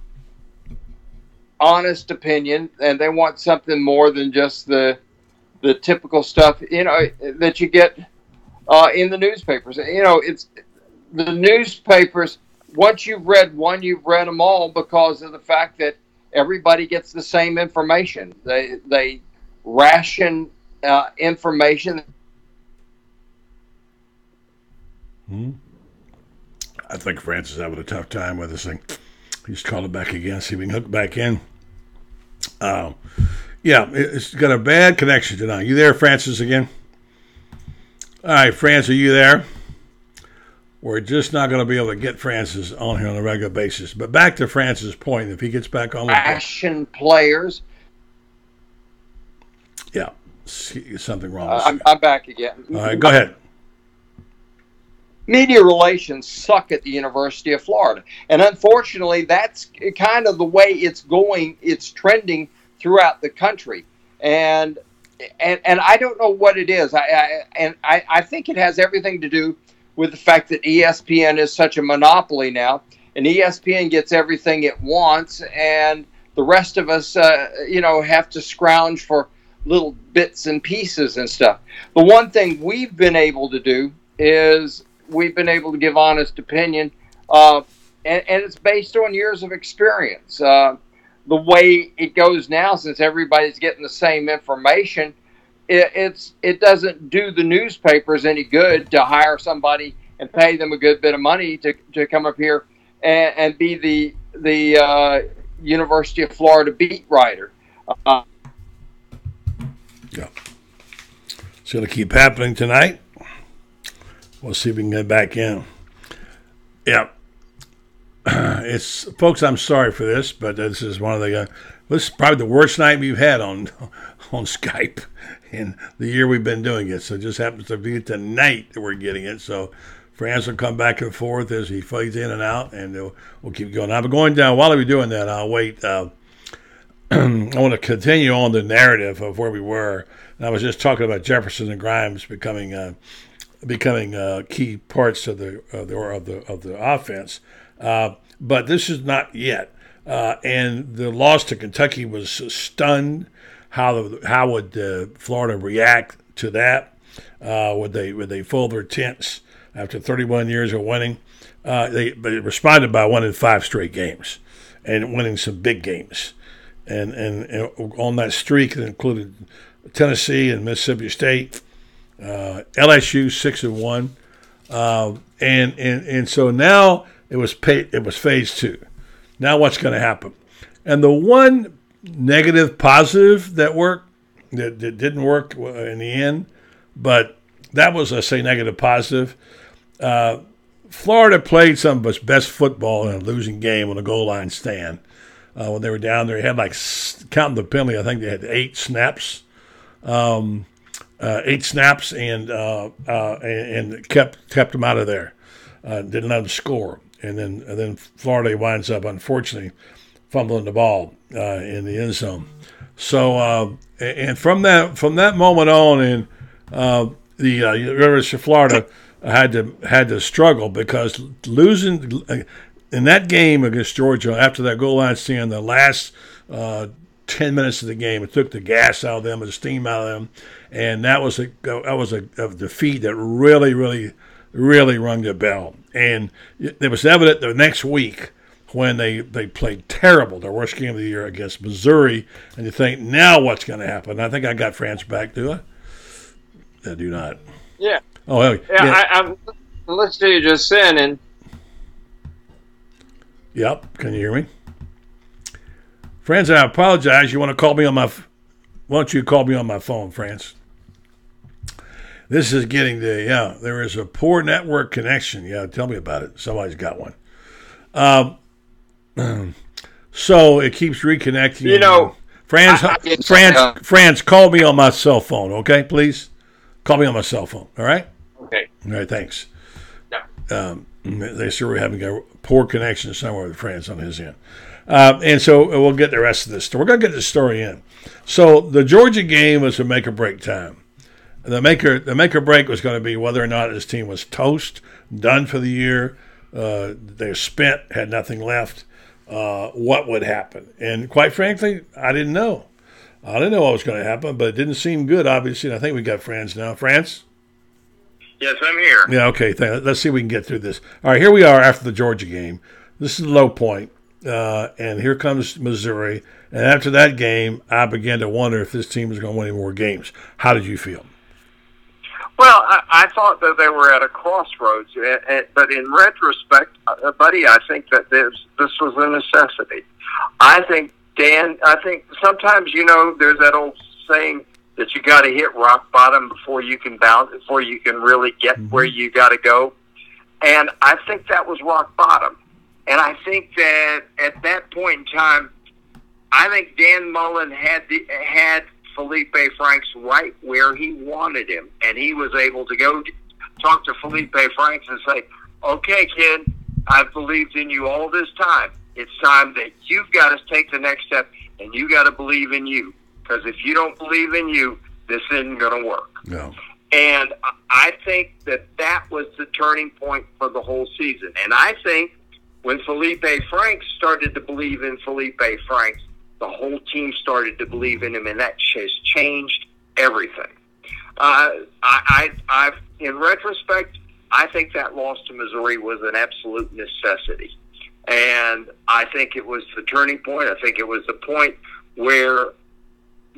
honest opinion, and they want something more than just the typical stuff, that you get in the newspapers. It's the newspapers. Once you've read one, you've read them all, because of the fact that everybody gets the same information. They ration information. I think France is having a tough time with this thing. He's calling back again, see if we can hook back in. Yeah, it's got a bad connection tonight. You there, Francis, again? All right, France, are you there? We're just not going to be able to get Francis on here on a regular basis. But back to Francis' point, if he gets back on. Ration players. Yeah, something wrong. I'm back again. All right, go ahead. Media relations suck at the University of Florida. And unfortunately, that's kind of the way it's going. It's trending throughout the country. And I don't know what it is. I think it has everything to do with the fact that ESPN is such a monopoly now. And ESPN gets everything it wants. And the rest of us, have to scrounge for little bits and pieces and stuff. The one thing we've been able to do is we've been able to give honest opinion, and it's based on years of experience. The way it goes now, since everybody's getting the same information, it doesn't do the newspapers any good to hire somebody and pay them a good bit of money to come up here and be the University of Florida beat writer. Yeah. It's going to keep happening tonight. We'll see if we can get back in. Yeah. Folks, I'm sorry for this, but this is one of the this is probably the worst night we've had on Skype in the year we've been doing it. So it just happens to be tonight that we're getting it. So France will come back and forth as he fades in and out, and we'll keep going. I'll be going down. While we're doing that, I'll wait. I want to continue on the narrative of where we were. And I was just talking about Jefferson and Grimes becoming key parts of the offense. But this is not yet. And the loss to Kentucky was stunned. How would Florida react to that? Would they fold their tents after 31 years of winning? They responded by winning 5 straight games and winning some big games. And on that streak, it included Tennessee and Mississippi State, LSU 6-1, and so now it was phase 2. Now what's going to happen? And the one negative positive that didn't work in the end, but that was, I say, negative positive. Florida played some of its best football in a losing game on a goal line stand. When they were down there, they had counting the penalty, I think they had 8 snaps. 8 snaps and kept them out of there. Didn't let them score, and then Florida winds up, unfortunately, fumbling the ball in the end zone. So and from that moment on, and the University of Florida had to struggle, because losing in that game against Georgia after that goal line stand, the last 10 minutes of the game, it took the gas out of them, the steam out of them, and that was a defeat that really, really, really rung the bell. And it was evident the next week when they played terrible, their worst game of the year against Missouri, and you think, now what's going to happen? I think I got France back, do I? I do not. Yeah. Oh, hell yeah. I'm listening to you just then, and yep. Can you hear me? France, I apologize. You want to call me on my... Why don't you call me on my phone, France? This is getting there is a poor network connection. Yeah, tell me about it. Somebody's got one. So it keeps reconnecting. France, call me on my cell phone, okay, please? Call me on my cell phone, all right? Okay. All right, thanks. Yeah. They sure were having a poor connection somewhere with France on his end. And so we'll get the rest of this story. We're going to get this story in. So the Georgia game was a make or break time. The make or break was going to be whether or not his team was toast, done for the year, they were spent, had nothing left, what would happen. And quite frankly, I didn't know. I didn't know what was going to happen, but it didn't seem good, obviously. And I think we got France now. France? Yes, I'm here. Yeah, okay. Let's see if we can get through this. All right, here we are after the Georgia game. This is the low point, and here comes Missouri. And after that game, I began to wonder if this team was going to win any more games. How did you feel? Well, I thought that they were at a crossroads, but in retrospect, buddy, I think that this was a necessity. I think, Dan, sometimes, there's that old saying that you got to hit rock bottom before you can bounce, before you can really get where you got to go. And I think that was rock bottom. And I think that at that point in time, I think Dan Mullen had Felipe Franks right where he wanted him. And he was able to go talk to Felipe Franks and say, okay, kid, I've believed in you all this time. It's time that you've got to take the next step, and you got to believe in you. Because if you don't believe in you, this isn't going to work. No. And I think that was the turning point for the whole season. And I think when Felipe Franks started to believe in Felipe Franks, the whole team started to believe in him, and that has changed everything. In retrospect, I think that loss to Missouri was an absolute necessity. And I think it was the turning point. I think it was the point where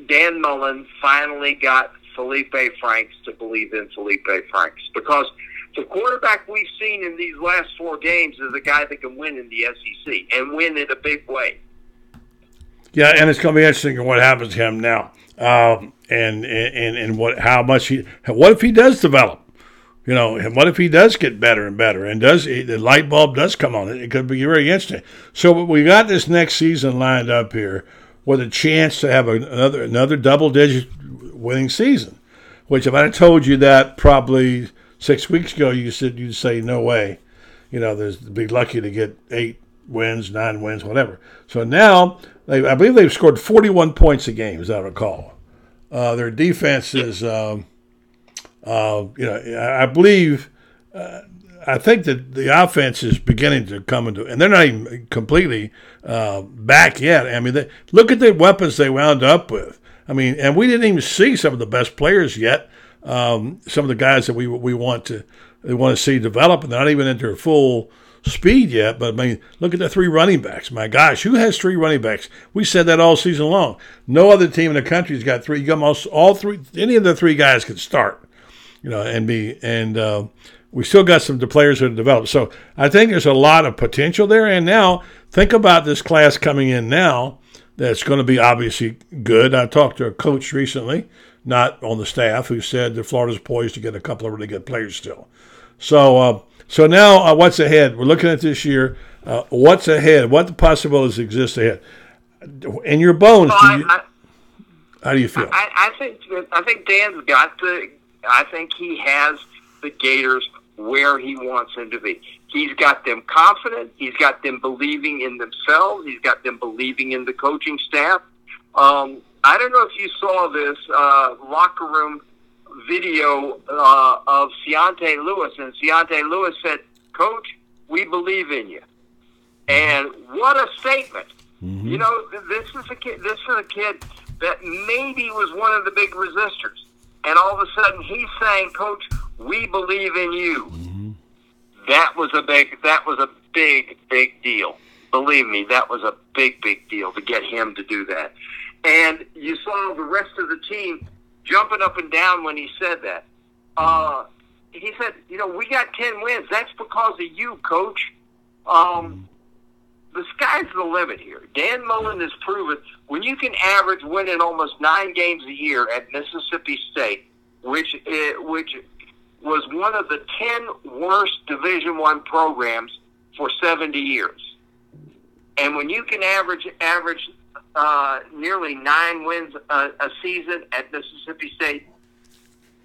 Dan Mullen finally got Felipe Franks to believe in Felipe Franks, because the quarterback we've seen in these last 4 games is a guy that can win in the SEC and win in a big way. Yeah, and it's going to be interesting what happens to him now, and what if he does develop? What if he does get better and better, and the light bulb does come on? It could be very interesting. So we got this next season lined up here with a chance to have another double-digit winning season, which if I had told you that probably 6 weeks ago, you'd say, no way. They'd be lucky to get 8 wins, 9 wins, whatever. So now, I believe they've scored 41 points a game, as I recall. Their defense is, I believe, I think that the offense is beginning to come into, and they're not even completely back yet. I mean, look at the weapons they wound up with. I mean, and we didn't even see some of the best players yet. Some of the guys that we want to see develop, and they're not even into their full speed yet. But I mean, look at the 3 running backs. My gosh, who has 3 running backs? We said that all season long. No other team in the country's got 3. You got almost all 3. Any of the 3 guys could start. We still got some players that are developed. So I think there's a lot of potential there. And now think about this class coming in now. That's going to be obviously good. I talked to a coach recently, not on the staff, who said that Florida's poised to get a couple of really good players still. So now what's ahead? We're looking at this year. What's ahead? What the possibilities exist ahead? In your bones, how do you feel? I think Dan's got I think he has the Gators where he wants them to be. He's got them confident. He's got them believing in themselves. He's got them believing in the coaching staff. I don't know if you saw this locker room video of Ciante Lewis, and Ciante Lewis said, "Coach, we believe in you." And what a statement! Mm-hmm. This is a kid that maybe was one of the big resistors, and all of a sudden he's saying, "Coach, we believe in you." Mm-hmm. That was a big deal. Believe me, that was a big deal to get him to do that. And you saw the rest of the team jumping up and down when he said that. He said, we got 10 wins. That's because of you, Coach. The sky's the limit here. Dan Mullen has proven when you can average winning almost 9 games a year at Mississippi State, which was one of the 10 worst Division I programs for 70 years. And when you can average nearly 9 wins a season at Mississippi State,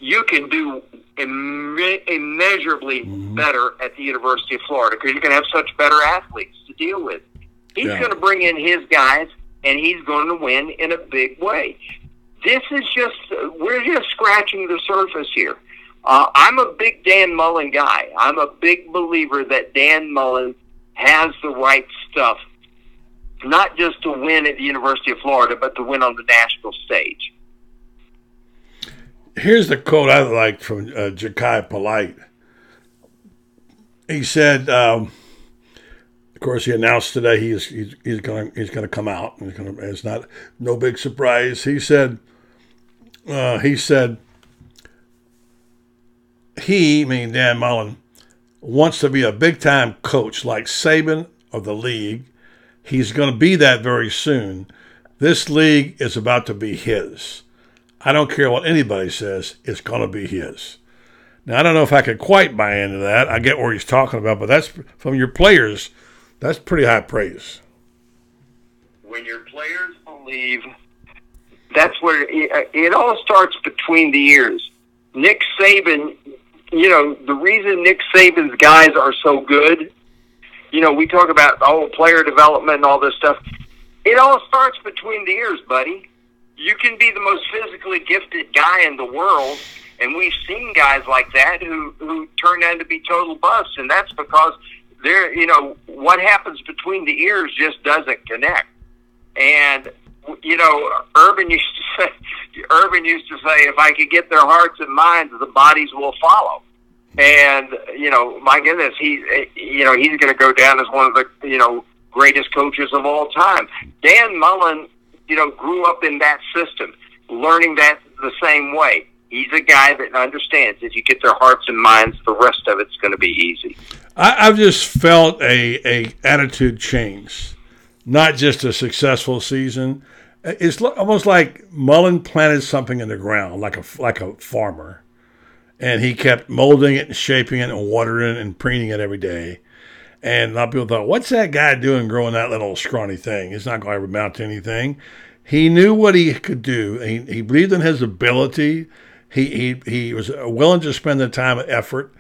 you can do immeasurably better at the University of Florida because you're going to have such better athletes to deal with. He's going to bring in his guys, and he's going to win in a big way. This is we're just scratching the surface here. I'm a big Dan Mullen guy. I'm a big believer that Dan Mullen has the right stuff, not just to win at the University of Florida, but to win on the national stage. Here's the quote I liked from Ja'Kai Polite. He said, of course, he announced today he's going to come out. It's no big surprise. He said, meaning Dan Mullen, wants to be a big-time coach like Saban of the league. He's going to be that very soon. This league is about to be his. I don't care what anybody says, it's going to be his. Now, I don't know if I could quite buy into that. I get where he's talking about, but that's from your players, that's pretty high praise. When your players believe, that's where it all starts between the ears. Nick Saban, the reason Nick Saban's guys are so good, we talk about player development and all this stuff. It all starts between the ears, buddy. You can be the most physically gifted guy in the world, and we've seen guys like that who turn out to be total busts, and that's because what happens between the ears just doesn't connect. And Urban used to say, if I could get their hearts and minds, the bodies will follow. And my goodness, he's going to go down as one of the greatest coaches of all time. Dan Mullen, grew up in that system, learning that the same way. He's a guy that understands if you get their hearts and minds, the rest of it's going to be easy. I've just felt a attitude change, not just a successful season. It's almost like Mullen planted something in the ground, like a farmer, and he kept molding it and shaping it and watering it and preening it every day. And a lot of people thought, what's that guy doing growing that little scrawny thing? It's not going to ever amount to anything. He knew what he could do. He believed in his ability. He was willing to spend the time and effort.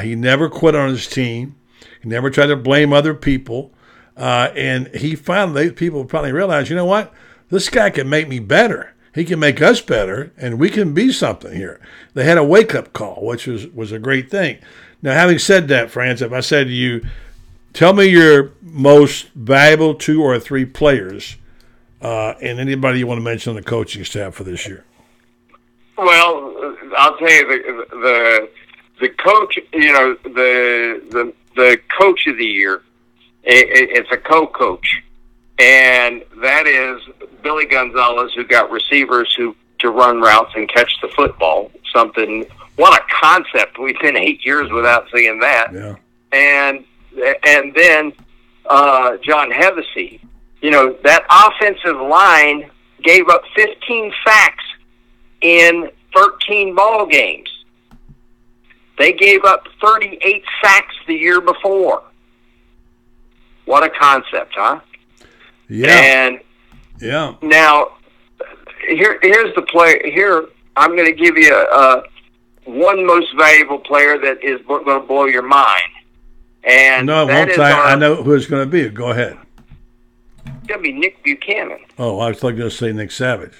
He never quit on his team. He never tried to blame other people. And people finally realized, you know what? This guy can make me better. He can make us better, and we can be something here. They had a wake-up call, which was a great thing. Now, having said that, Franz, if I said to you, tell me your most valuable 2 or 3 players and anybody you want to mention on the coaching staff for this year. Well, I'll tell you the coach. The coach of the year. It's a co-coach, and that is Billy Gonzalez, who got receivers to run routes and catch the football. What a concept! We've been 8 years without seeing that. Yeah. And then John Hevesy, that offensive line gave up 15 sacks in 13 ball games. They gave up 38 sacks the year before. What a concept, huh? Yeah. And yeah. Now, here's the player. Here, I'm going to give you one most valuable player that is going to blow your mind. And no, I know who it's going to be. Go ahead. It's going to be Nick Buchanan. Oh, I was going to say Nick Savage.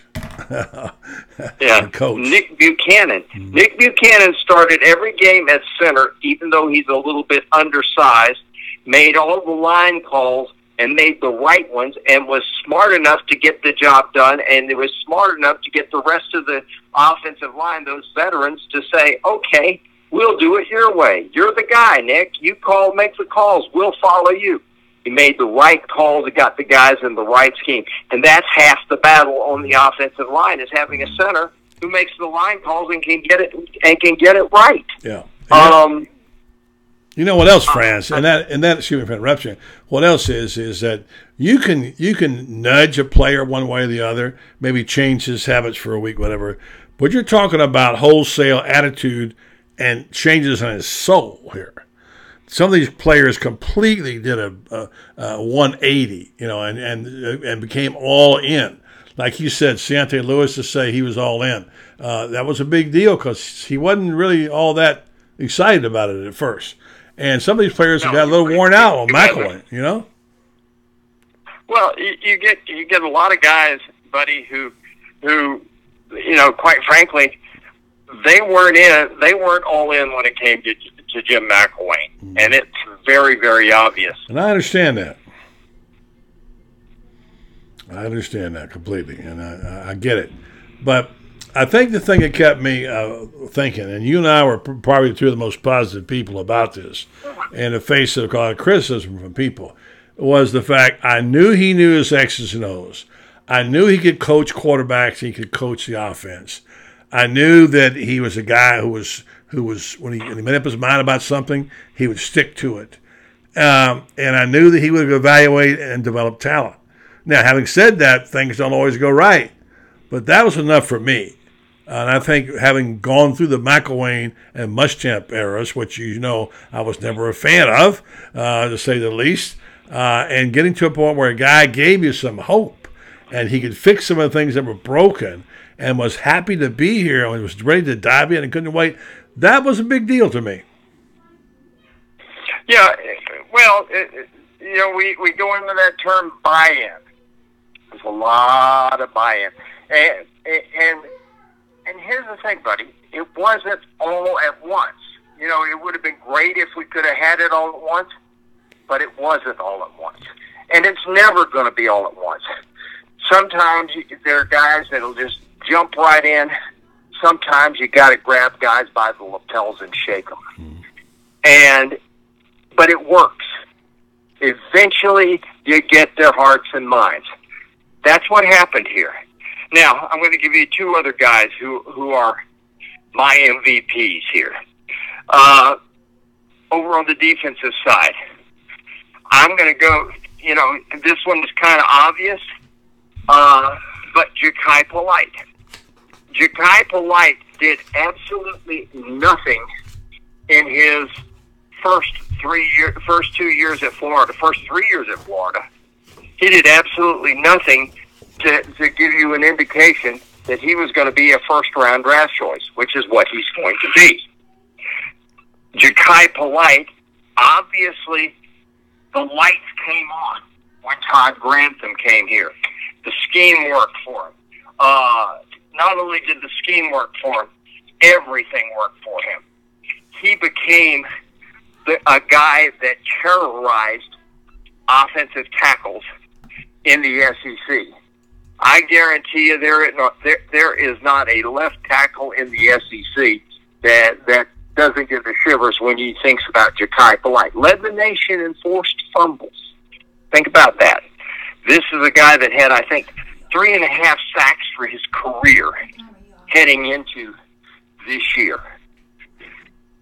Yeah, coach. Nick Buchanan. Mm-hmm. Nick Buchanan started every game at center, even though he's a little bit undersized, made all the line calls and made the right ones, and was smart enough to get the job done, and it was smart enough to get the rest of the offensive line, those veterans, to say, okay, we'll do it your way. You're the guy, Nick. You make the calls. We'll follow you. He made the right calls. He got the guys in the right scheme. And that's half the battle on the offensive line, is having a center who makes the line calls and can get it right. Yeah. You know what else, Franz? And that excuse me for interruption. What else is that you can nudge a player one way or the other, maybe change his habits for a week, whatever. But you're talking about wholesale attitude and changes in his soul here. Some of these players completely did a 180, and became all in. like you said, Sante Lewis to say he was all in. That was a big deal because he wasn't really all that excited about it at first. And some of these players have got a little worn out on McElwain, you know? Well, you get a lot of guys, buddy, who quite frankly, they weren't all in when it came to Jim McElwain, and it's very, very obvious. And I understand that. I understand that completely, and I get it. But I think the thing that kept me thinking, and you and I were probably two of the most positive people about this, in the face of a lot of criticism from people, was the fact I knew he knew his X's and O's. I knew he could coach quarterbacks. He could coach the offense. I knew that he was a guy who was when he made up his mind about something, he would stick to it. And I knew that he would evaluate and develop talent. Now, having said that, things don't always go right, but that was enough for me. And I think having gone through the McElwain and Muschamp eras, which you know I was never a fan of, to say the least, and getting to a point where a guy gave you some hope and he could fix some of the things that were broken and was happy to be here and was ready to dive in and couldn't wait, that was a big deal to me. Yeah, well, we go into that term buy-in. There's a lot of buy-in. And here's the thing, buddy. It wasn't all at once. It would have been great if we could have had it all at once, but it wasn't all at once. And it's never going to be all at once. Sometimes there are guys that'll just jump right in. Sometimes you got to grab guys by the lapels and shake them. But it works. Eventually, you get their hearts and minds. That's what happened here. Now, I'm going to give you two other guys who are my MVPs here. Over on the defensive side, I'm going to go, this one was kind of obvious, but Ja'Kai Polite. Ja'Kai Polite did absolutely nothing in his first 2 years at Florida, first 3 years at Florida. He did absolutely nothing to give you an indication that he was going to be a first-round draft choice, which is what he's going to be. Ja'Kai Polite, obviously, the lights came on when Todd Grantham came here. The scheme worked for him. Not only did the scheme work for him, everything worked for him. He became a guy that terrorized offensive tackles in the SEC. I guarantee you there is not a left tackle in the SEC that doesn't get the shivers when he thinks about Ja'Kai Polite. Led the nation in forced fumbles. Think about that. This is a guy that had, I think, 3.5 sacks for his career heading into this year.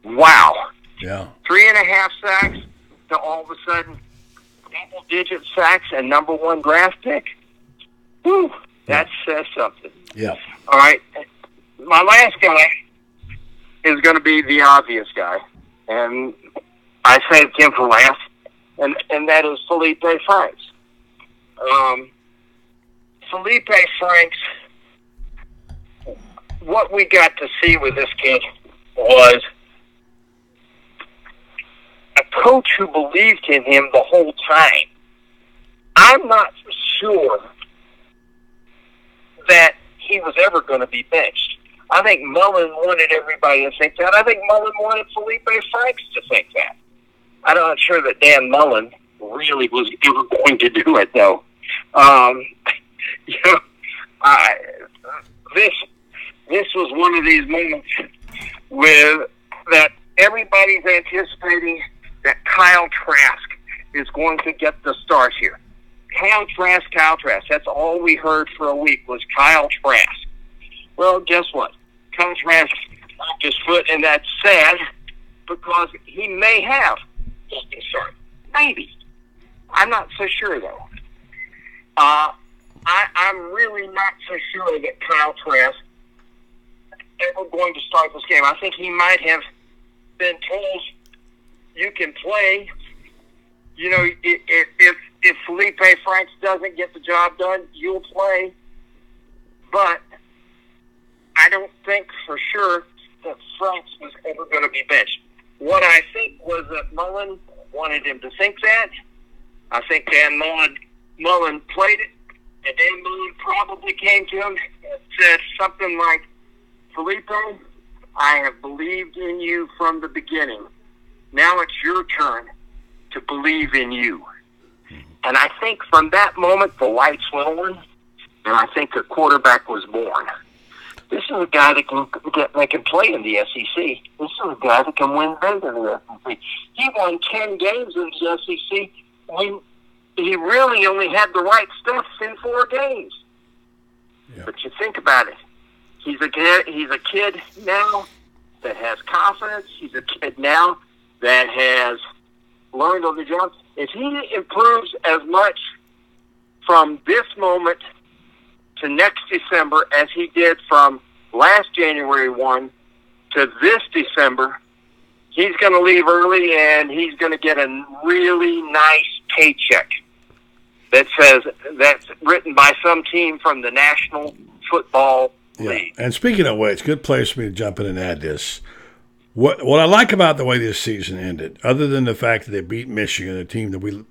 Wow. Yeah. 3.5 sacks to all of a sudden double-digit sacks and number 1 draft pick. Whew, that says something. Yeah. All right. My last guy is going to be the obvious guy, and I saved him for last, and that is Felipe Franks. Felipe Franks, what we got to see with this kid was a coach who believed in him the whole time. I'm not sure that he was ever going to be benched. I think Mullen wanted everybody to think that. I think Mullen wanted Felipe Franks to think that. I'm not sure that Dan Mullen really was ever going to do it, though. This was one of these moments with that everybody's anticipating that Kyle Trask is going to get the start here. Kyle Trask. That's all we heard for a week was Kyle Trask. Well, guess what? Kyle Trask knocked his foot, and that's sad because he may have get the start. Maybe. I'm not so sure, though. I'm really not so sure that Kyle Trask ever going to start this game. I think he might have been told, you can play. If Felipe Franks doesn't get the job done, you'll play. but I don't think for sure that Franks was ever going to be benched. What I think was that Mullen wanted him to think that. I think Dan Mullen played it, and Dan Mullen probably came to him and said something like, Felipe, I have believed in you from the beginning. Now it's your turn to believe in you. And I think from that moment, the lights went on, and I think a quarterback was born. This is a guy that can play in the SEC. This is a guy that can win big in the SEC. He won 10 games in the SEC when he really only had the right stuff in 4 games. Yeah. But you think about it. He's a kid now that has confidence. He's a kid now that has learned on the job. If he improves as much from this moment to next December as he did from last January 1 to this December, he's going to leave early and he's going to get a really nice paycheck that's written by some team from the National Football League. And speaking of which, good place for me to jump in and add this. What I like about the way this season ended, other than the fact that they beat Michigan, a team that we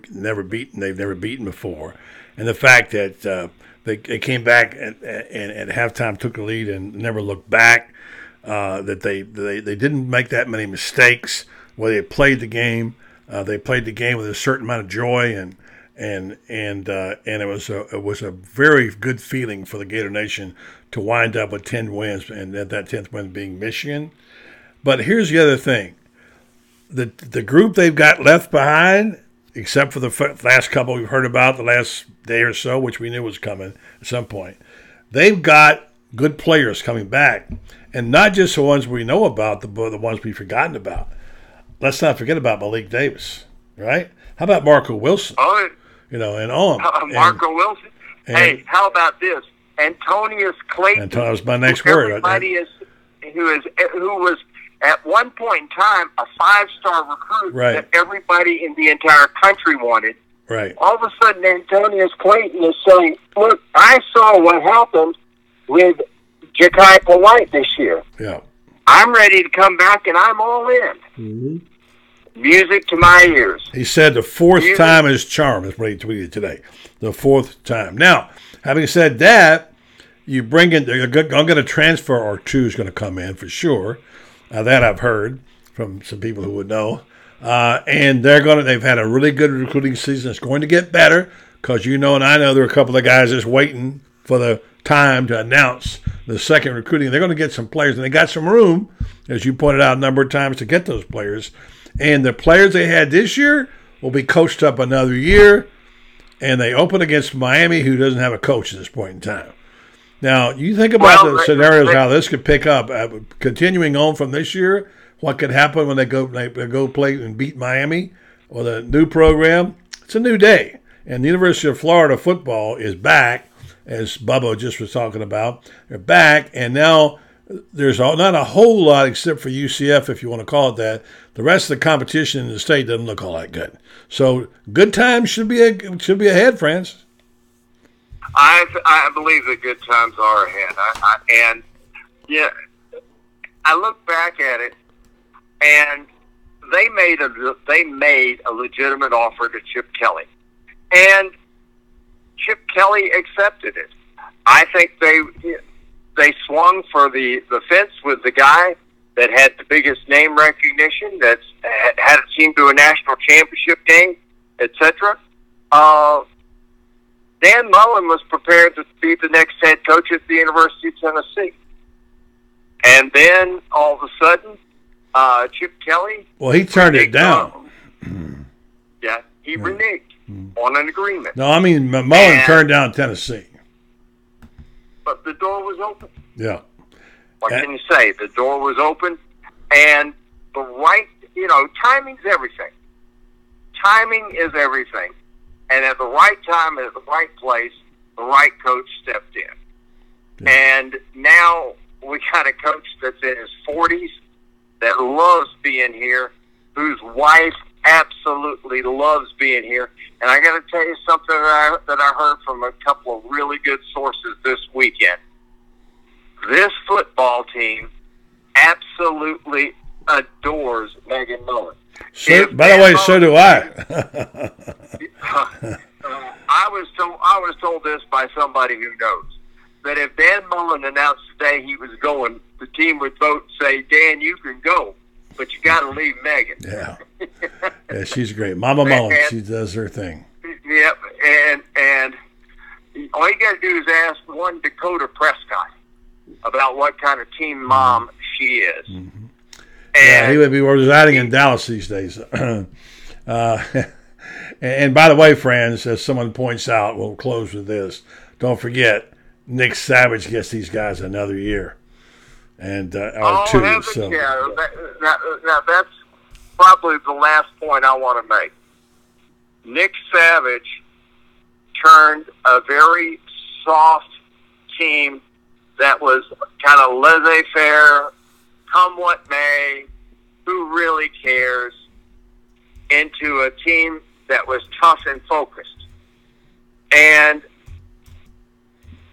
never beaten, they've never beaten before, and the fact that they came back and at halftime took the lead and never looked back, that they didn't make that many mistakes where they played the game. They played the game with a certain amount of joy, and it was a very good feeling for the Gator Nation to wind up with 10 wins, and that 10th win being Michigan. But here's the other thing. The group they've got left behind, except for the last couple we've heard about the last day or so, which we knew was coming at some point, they've got good players coming back. And not just the ones we know about, the ones we've forgotten about. Let's not forget about Malik Davis, right? How about Marco Wilson? Oh, and on. Marco Wilson. Hey, how about this? Antonius Clayton. That was my next word. Who was at one point in time a 5-star recruit right. that everybody in the entire country wanted. Right. All of a sudden, Antonius Clayton is saying, look, I saw what happened with Ja'Kai Polite this year. Yeah. I'm ready to come back, and I'm all in. Mm-hmm. Music to my ears. He said the fourth time is charm, is what he tweeted today. The fourth time. Now, having said that, you bring in, I'm going to transfer or two is going to come in for sure. That I've heard from some people who would know. And they've had a really good recruiting season. It's going to get better because and I know there are a couple of guys just waiting for the time to announce the second recruiting. They're going to get some players, and they got some room, as you pointed out a number of times, to get those players. And the players they had this year will be coached up another year, and they open against Miami, who doesn't have a coach at this point in time. Now, you think about the scenarios, how this could pick up. Continuing on from this year, what could happen when they go play and beat Miami or the new program? It's a new day. And the University of Florida football is back, as Bubba just was talking about. They're back, and now there's not a whole lot except for UCF, if you want to call it that. The rest of the competition in the state doesn't look all that good. So good times should be ahead, friends. I believe that good times are ahead. I look back at it, and they made a legitimate offer to Chip Kelly, and Chip Kelly accepted it. I think they swung for the fence with the guy that had the biggest name recognition, that's had a team to a national championship game, etc. Dan Mullen was prepared to be the next head coach at the University of Tennessee. And then, all of a sudden, Chip Kelly... Well, he turned it down. Yeah, he reneged on an agreement. No, I mean, Mullen turned down Tennessee. But the door was open. Yeah. What can you say? The door was open, and the right... timing's everything. Timing is everything. And at the right time, at the right place, the right coach stepped in. Yeah. And now we got a coach that's in his 40s that loves being here, whose wife absolutely loves being here. And I got to tell you something that I heard from a couple of really good sources this weekend. This football team absolutely adores Megan Mullen. So, by the way, so do I. I was told this by somebody who knows that if Dan Mullen announced today he was going, the team would vote and say, "Dan, you can go, but you got to leave Megan." Yeah, yeah, she's great, Mama Mullen. She does her thing. Yep, and all you got to do is ask one Dakota Prescott about what kind of team mom she is. Mm-hmm. Yeah, he would be residing in Dallas these days. And by the way, friends, as someone points out, we'll close with this. Don't forget, Nick Savage gets these guys another year, and or two. So. Yeah, now that's probably the last point I want to make. Nick Savage turned a very soft team that was kind of laissez-faire, come what may, who really cares, into a team that was tough and focused. And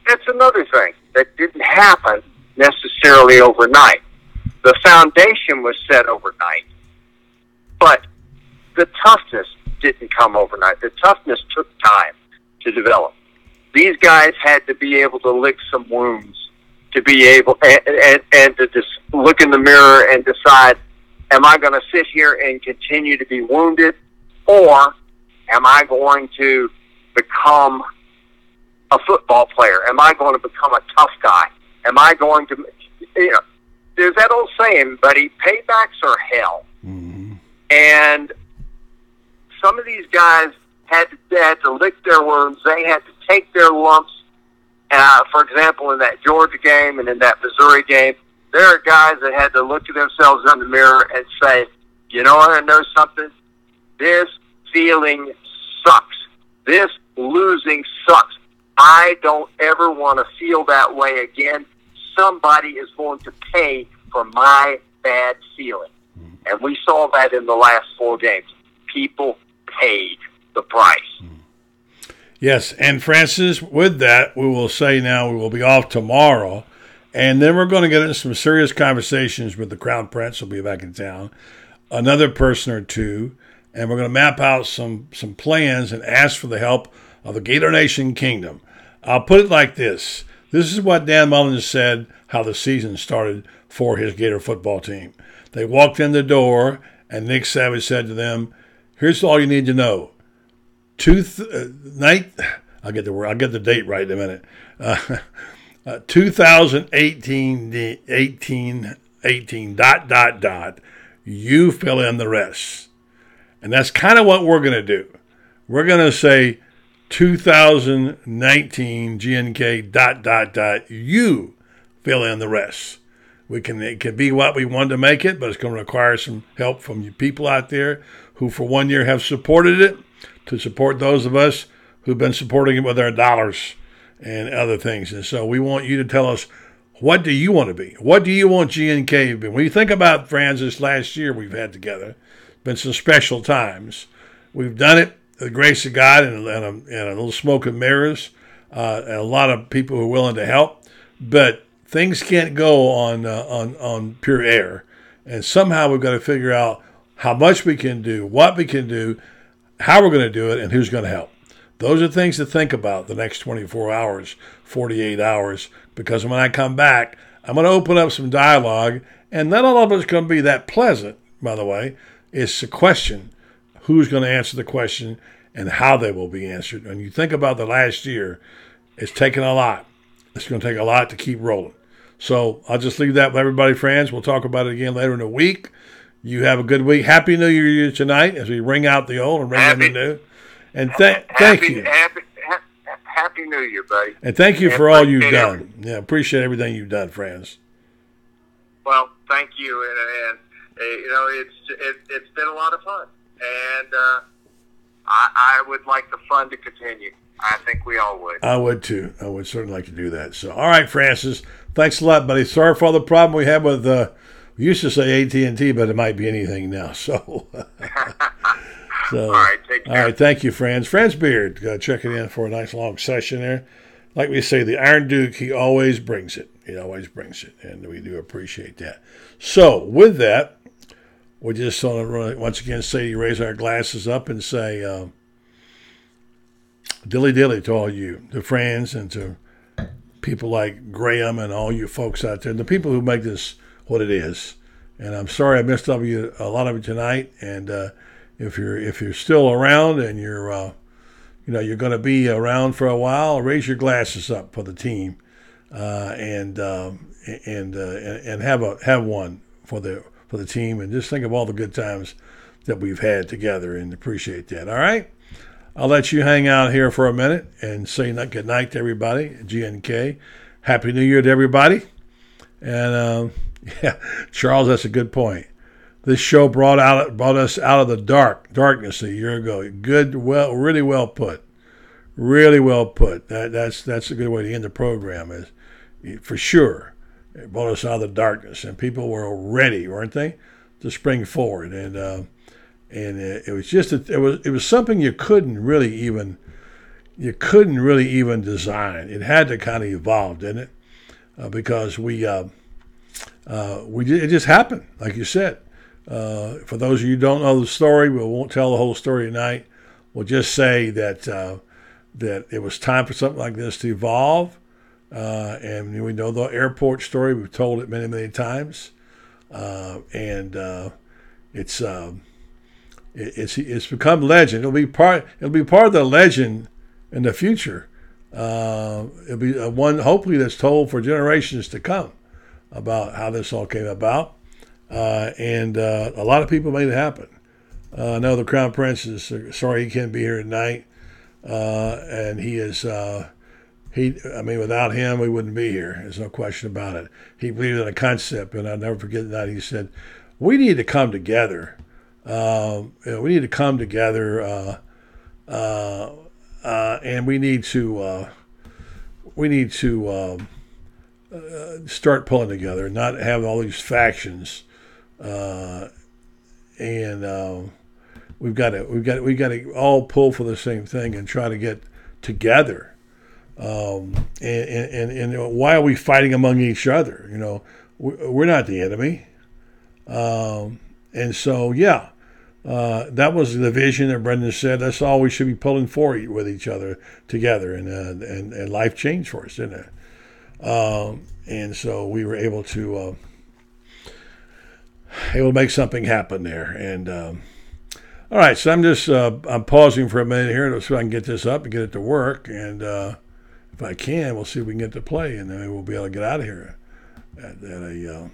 that's another thing that didn't happen necessarily overnight. The foundation was set overnight, but the toughness didn't come overnight. The toughness took time to develop. These guys had to be able to lick some wounds, to be able and to just look in the mirror and decide, am I going to sit here and continue to be wounded, or am I going to become a football player? Am I going to become a tough guy? Am I going to, there's that old saying, buddy, paybacks are hell. Mm-hmm. And some of these guys had to lick their wounds. They had to take their lumps. For example, in that Georgia game and in that Missouri game, there are guys that had to look at themselves in the mirror and say, you know what, I know something? This feeling sucks. This losing sucks. I don't ever want to feel that way again. Somebody is going to pay for my bad feeling. And we saw that in the last 4 games. People paid the price. Yes, and Francis, with that, we will say now we will be off tomorrow, and then we're going to get into some serious conversations with the Crown Prince. Will be back in town, another person or two, and we're going to map out some plans and ask for the help of the Gator Nation Kingdom. I'll put it like this. This is what Dan Mullen said how the season started for his Gator football team. They walked in the door, and Nick Savage said to them, here's all you need to know. I'll get the date right in a minute. 2018, you fill in the rest. And that's kind of what we're going to do. We're going to say 2019 GNK ... you fill in the rest. It can be what we want to make it, but it's going to require some help from you people out there who for 1 year have supported it, to support those of us who've been supporting it with our dollars and other things. And so we want you to tell us, what do you want to be? What do you want GNK to be? When you think about, friends, this last year we've had together, been some special times. We've done it with the grace of God and a little smoke and mirrors, and a lot of people who are willing to help. But things can't go on pure air. And somehow we've got to figure out how much we can do, what we can do, how we're going to do it, and who's going to help. Those are things to think about the next 24 hours, 48 hours, because when I come back, I'm going to open up some dialogue, and not all of it's going to be that pleasant, by the way. It's a question. Who's going to answer the question and how they will be answered? When you think about the last year, it's taken a lot. It's going to take a lot to keep rolling. So I'll just leave that with everybody, friends. We'll talk about it again later in the week. You have a good week. Happy New Year tonight as we ring out the old and ring in the new. And thank you. Happy New Year, buddy. And thank you for all you've done. Yeah, appreciate everything you've done, friends. Well, thank you. And it's been a lot of fun. And I would like the fun to continue. I think we all would. I would, too. I would certainly like to do that. So, all right, Francis. Thanks a lot, buddy. Sorry for all the problem we had with we used to say AT&T, but it might be anything now. So, all right, take care. All right, thank you, friends. Franz Beard, checking in for a nice long session there. like we say, the Iron Duke, he always brings it. He always brings it, and we do appreciate that. So, with that, we just want to once again say, raise our glasses up and say, dilly dilly to all you, the friends, and to people like Graham and all you folks out there, and the people who make this what it is. And I'm sorry I missed a lot of you tonight. And if you're still around and you're you're going to be around for a while, raise your glasses up for the team, and have one for the team, and just think of all the good times that we've had together, and appreciate that. All right, I'll let you hang out here for a minute and say good night to everybody. GNK, Happy New Year to everybody, and yeah, Charles, that's a good point. This show brought us out of the darkness a year ago. Good, really well put. Really well put. That's a good way to end the program, is for sure. It brought us out of the darkness, and people were ready, weren't they, to spring forward. And it was just it was something you couldn't really even design. It had to kind of evolve, didn't it? Because it just happened, like you said. For those of you who don't know the story, we won't tell the whole story tonight. We'll just say that it was time for something like this to evolve. And we know the airport story. We've told it many, many times. It's become legend. It'll be part of the legend in the future. It'll be one hopefully that's told for generations to come about how this all came about. And a lot of people made it happen. I know the Crown Prince is sorry he can't be here tonight. And he is, without him, we wouldn't be here. There's no question about it. He believed in a concept, and I'll never forget that. He said, we need to come together. We need to come together, and we need to start pulling together, not have all these factions, and we've got to all pull for the same thing and try to get together. And why are we fighting among each other? We're not the enemy. And so, yeah, that was the vision that Brendan said. That's all we should be pulling for with each other together. And life changed for us, didn't it? And so we were able to make something happen there. And all right, so I'm pausing for a minute here so I can get this up and get it to work. And if I can, we'll see if we can get to play, and then we'll be able to get out of here at a